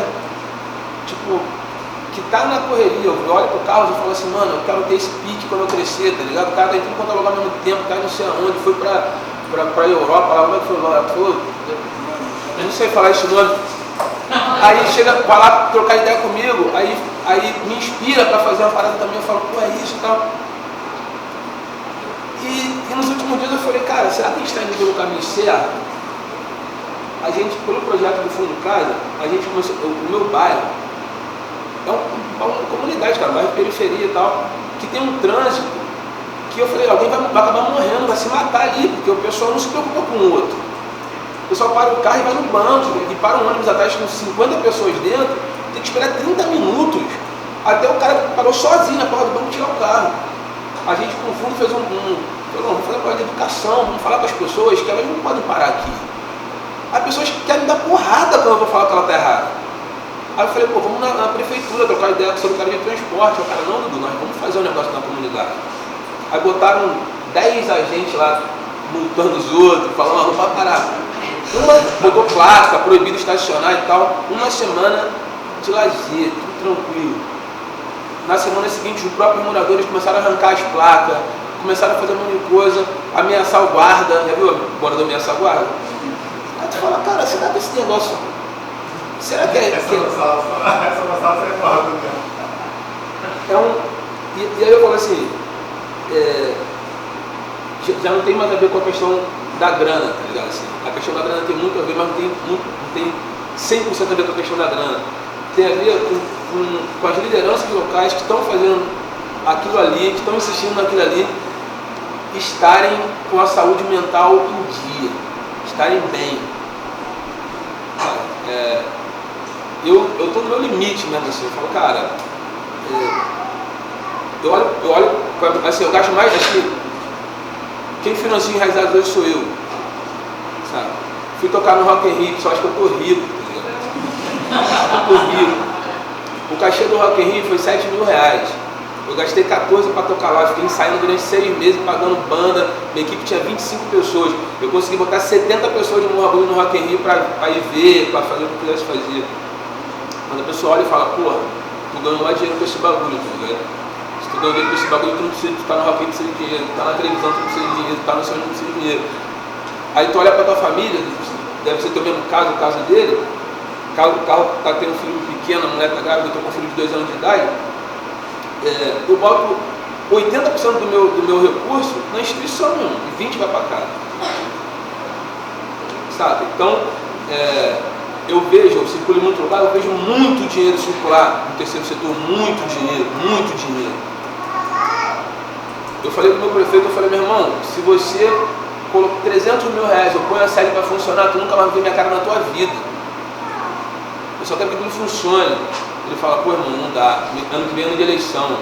que tá na correria, eu olho pro carro e falo assim, mano, eu quero ter esse pique quando eu crescer, tá ligado? O cara tá entrando quanto lugar ao mesmo tempo, tá não sei aonde, foi pra Europa, lá, como é que foi lá? Eu não sei falar esse nome. Aí chega, vai lá trocar ideia comigo, aí me inspira pra fazer uma parada também, eu falo, pô, é isso e tal. E nos últimos dias eu falei, cara, será que a gente está indo pelo caminho certo? A gente, pelo projeto do Fundo Casa, a gente começou, o meu bairro é uma comunidade, cara, um bairro de periferia e tal, que tem um trânsito que eu falei, alguém vai acabar morrendo, vai se matar ali, porque o pessoal não se preocupa com o outro. O pessoal para o carro e vai no banco, e para um ônibus atrás com 50 pessoas dentro, tem que esperar 30 minutos até o cara que parou sozinho na porta do banco tirar o carro. A gente, com o fundo, fez vamos fazer uma coisa de educação, vamos falar com as pessoas que elas não podem parar aqui. As pessoas querem me dar porrada quando eu vou falar que ela está errada. Aí eu falei, pô, vamos na prefeitura trocar ideia sobre o cara de transporte. O cara, não, Dudu, nós vamos fazer um negócio na comunidade. Aí botaram 10 agentes lá, multando os outros, falando, não vai parar. Uma botou placa, proibido estacionar e tal. Uma semana de lazer, tudo tranquilo. Na semana seguinte, os próprios moradores começaram a arrancar as placas, começaram a fazer um monte de coisa, ameaçar o guarda. Já viu o morador ameaçar o guarda? Aí tu fala, cara, será que esse negócio... Será que é... Essa noção é foda, né? E aí eu falo assim, já não tem mais a ver com a questão da grana, tá ligado? Assim, a questão da grana tem muito a ver, mas não tem 100% a ver com a questão da grana. Tem a ver com as lideranças locais que estão fazendo aquilo ali, que estão insistindo naquilo ali, estarem com a saúde mental em dia, estarem bem. Eu estou no meu limite mesmo, assim, eu falo, cara, eu olho, assim, eu gasto mais, acho que quem financia Enraizados hoje sou eu, sabe? Fui tocar no Rock in Rio, só acho que eu tô rico, tá ligado? Eu tô rico. O cachê do Rock in Rio foi R$7.000. Eu gastei 14 para tocar lá, fiquei ensaiando durante 6 meses, pagando banda, minha equipe tinha 25 pessoas. Eu consegui botar 70 pessoas de Morro no Rock in Rio para ir ver, para fazer o que quisesse fazer. Quando a pessoa olha e fala, porra, tu ganhou mais dinheiro com esse bagulho, tá ligado? Se tu ganhou dinheiro com esse bagulho, tu não precisa, tu tá no Rock in Rio, tu precisa de dinheiro, tu tá na televisão, tu não precisa de dinheiro, tu tá no cinema, tu não precisa de dinheiro. Aí tu olha pra tua família, deve ser teu mesmo caso, o caso dele, o carro tá tendo um filho pequeno, a mulher tá grávida, eu tô com um filho de 2 anos de idade, eu boto 80% do meu recurso na instituição, e 20% vai para casa. Sabe? Então, eu circulo em muito lugar, eu vejo muito dinheiro circular no terceiro setor, muito dinheiro, muito dinheiro. Eu falei com o meu prefeito, eu falei, meu irmão, se você colocar R$300 mil, eu ponho a sede para funcionar, tu nunca vai ver minha cara na tua vida. Eu só quero que tudo funcione. Ele fala, pô, irmão, não dá, ano que vem é ano de eleição.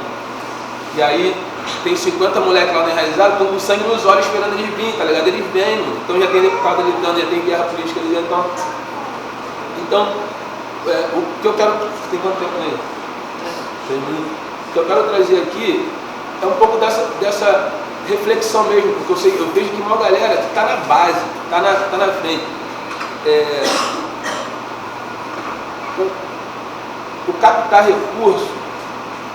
E aí tem 50 moleques lá no Enraizado, estão com sangue nos olhos esperando eles virem, tá ligado? Eles vêm, mano. Então já tem deputado ali dentro, já tem guerra política ali dentro. Então, o que eu quero... Tem quanto tempo aí? O que eu quero trazer aqui é um pouco dessa reflexão mesmo, porque eu vejo que uma galera que está na base, está na frente. O captar recurso,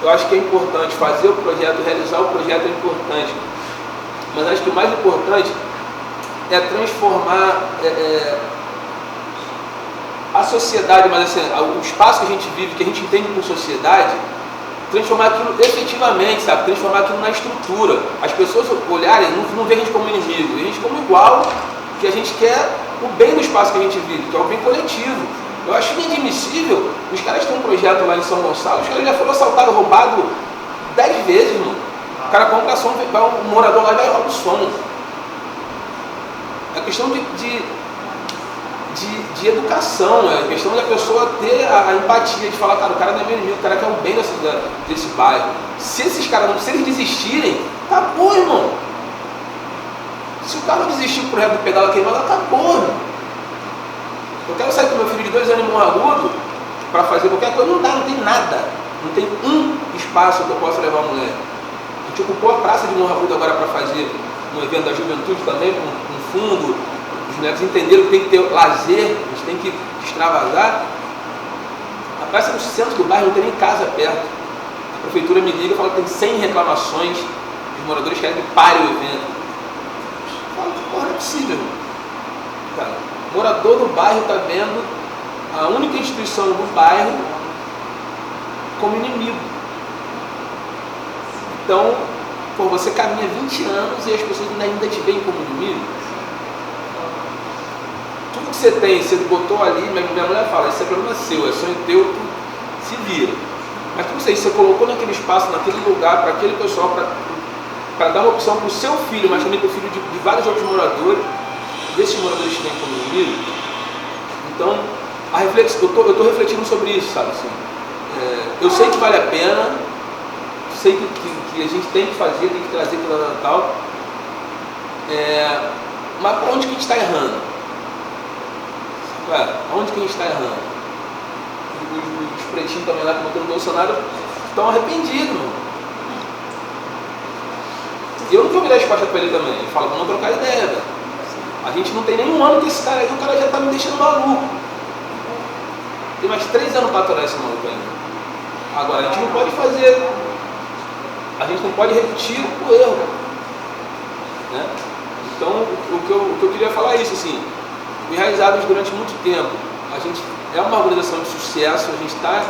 eu acho que é importante fazer o projeto, realizar o projeto é importante, mas acho que o mais importante é transformar a sociedade, mas assim, o espaço que a gente vive, que a gente entende por sociedade, transformar aquilo efetivamente, sabe? Transformar aquilo na estrutura. As pessoas olharem, não veem a gente como inimigo, a gente como igual, que a gente quer o bem do espaço que a gente vive, que é o bem coletivo. Eu acho inadmissível, os caras têm um projeto lá em São Gonçalo, os caras já foram assaltados, roubados 10 vezes, mano. O cara compra som, vai um morador lá e vai roubar o som. É questão de de educação, é a questão da pessoa ter a empatia, de falar, cara, o cara não é meu inimigo, o cara quer o bem desse bairro. Se esses caras, se eles desistirem, acabou, irmão. Se o cara não desistir pro resto do pedal queimado, acabou, irmão. Eu quero sair com meu filho de 2 anos em Morro Agudo para fazer qualquer coisa, não dá, não tem nada. Não tem um espaço que eu possa levar a mulher. A gente ocupou a praça de Morro Agudo agora para fazer um evento da juventude também, com fundo. Os moleques entenderam que tem que ter lazer, a gente tem que extravasar. A praça no centro do bairro, não tem nem casa perto. A prefeitura me liga e fala que tem 100 reclamações, os moradores querem que pare o evento. Eu falo, porra, não é possível, irmão. Cara, o morador do bairro está vendo a única instituição do bairro como inimigo. Então, pô, você caminha 20 anos e as pessoas ainda te veem como inimigo. Tudo que você tem, você botou ali, minha mulher fala, isso é problema seu, é sonho teu, tu se vira. Mas tudo isso aí, você colocou naquele espaço, naquele lugar, para aquele pessoal, para dar uma opção para o seu filho, mas também para o filho de vários outros moradores, desses moradores que vêm como inimigo. Então, a reflexão, eu estou refletindo sobre isso, sabe? Assim, eu sei que vale a pena, sei que a gente tem que fazer, tem que trazer para o Natal, mas para onde que a gente está errando? Onde que a gente está errando? Os pretinhos também lá que votaram no Bolsonaro estão arrependidos, mano. E eu não vou virar as costas para ele também. Ele fala, vamos trocar ideia, velho. A gente não tem nenhum ano que esse cara aí, o cara já está me deixando maluco. Tem mais 3 anos para aturar esse maluco ainda. Agora, a gente não pode fazer, a gente não pode repetir o erro, né? Então, o que eu queria falar é isso, assim, Enraizados durante muito tempo, a gente é uma organização de sucesso, a gente está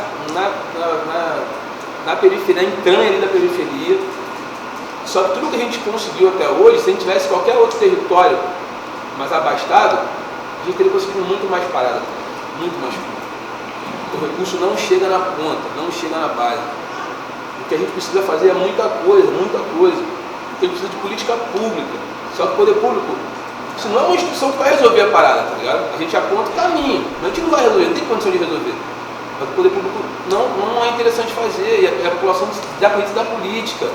na periferia, na entranha ali da periferia, só que tudo que a gente conseguiu até hoje, se a gente tivesse qualquer outro território mais abastado, a gente teria conseguido muito mais parada, muito mais coisa. O recurso não chega na ponta, não chega na base. O que a gente precisa fazer é muita coisa, muita coisa. A gente precisa de política pública. Só que o poder público, isso não é uma instituição que vai resolver a parada, tá ligado? A gente aponta o caminho, mas a gente não vai resolver, não tem condição de resolver. Mas o poder público não é interessante fazer, e a população desacredita da política.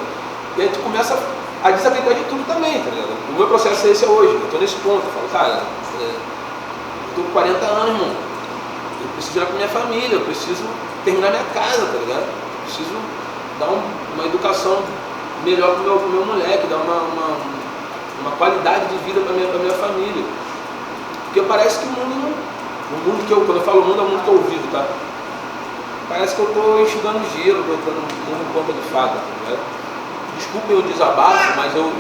E aí tu começa a desacreditar de tudo também, tá ligado? O meu processo é esse hoje, eu tô nesse ponto, eu falo, cara, eu tô com 40 anos, irmão. Eu preciso ir pra minha família, eu preciso terminar minha casa, tá ligado? Eu preciso dar uma educação melhor pro meu moleque, dar uma qualidade de vida pra minha família. Porque parece que o mundo que quando eu falo mundo, é o mundo que eu vivo, tá? Parece que eu tô enxugando gelo, botando mundo em ponta de faca, tá ligado? Desculpem o desabafo, mas eu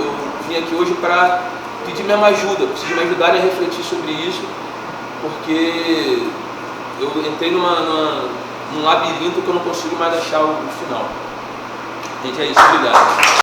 vim aqui hoje para pedir mesma ajuda, preciso me ajudarem a refletir sobre isso, porque eu entrei num labirinto que eu não consigo mais achar o final. Gente, é isso, obrigado.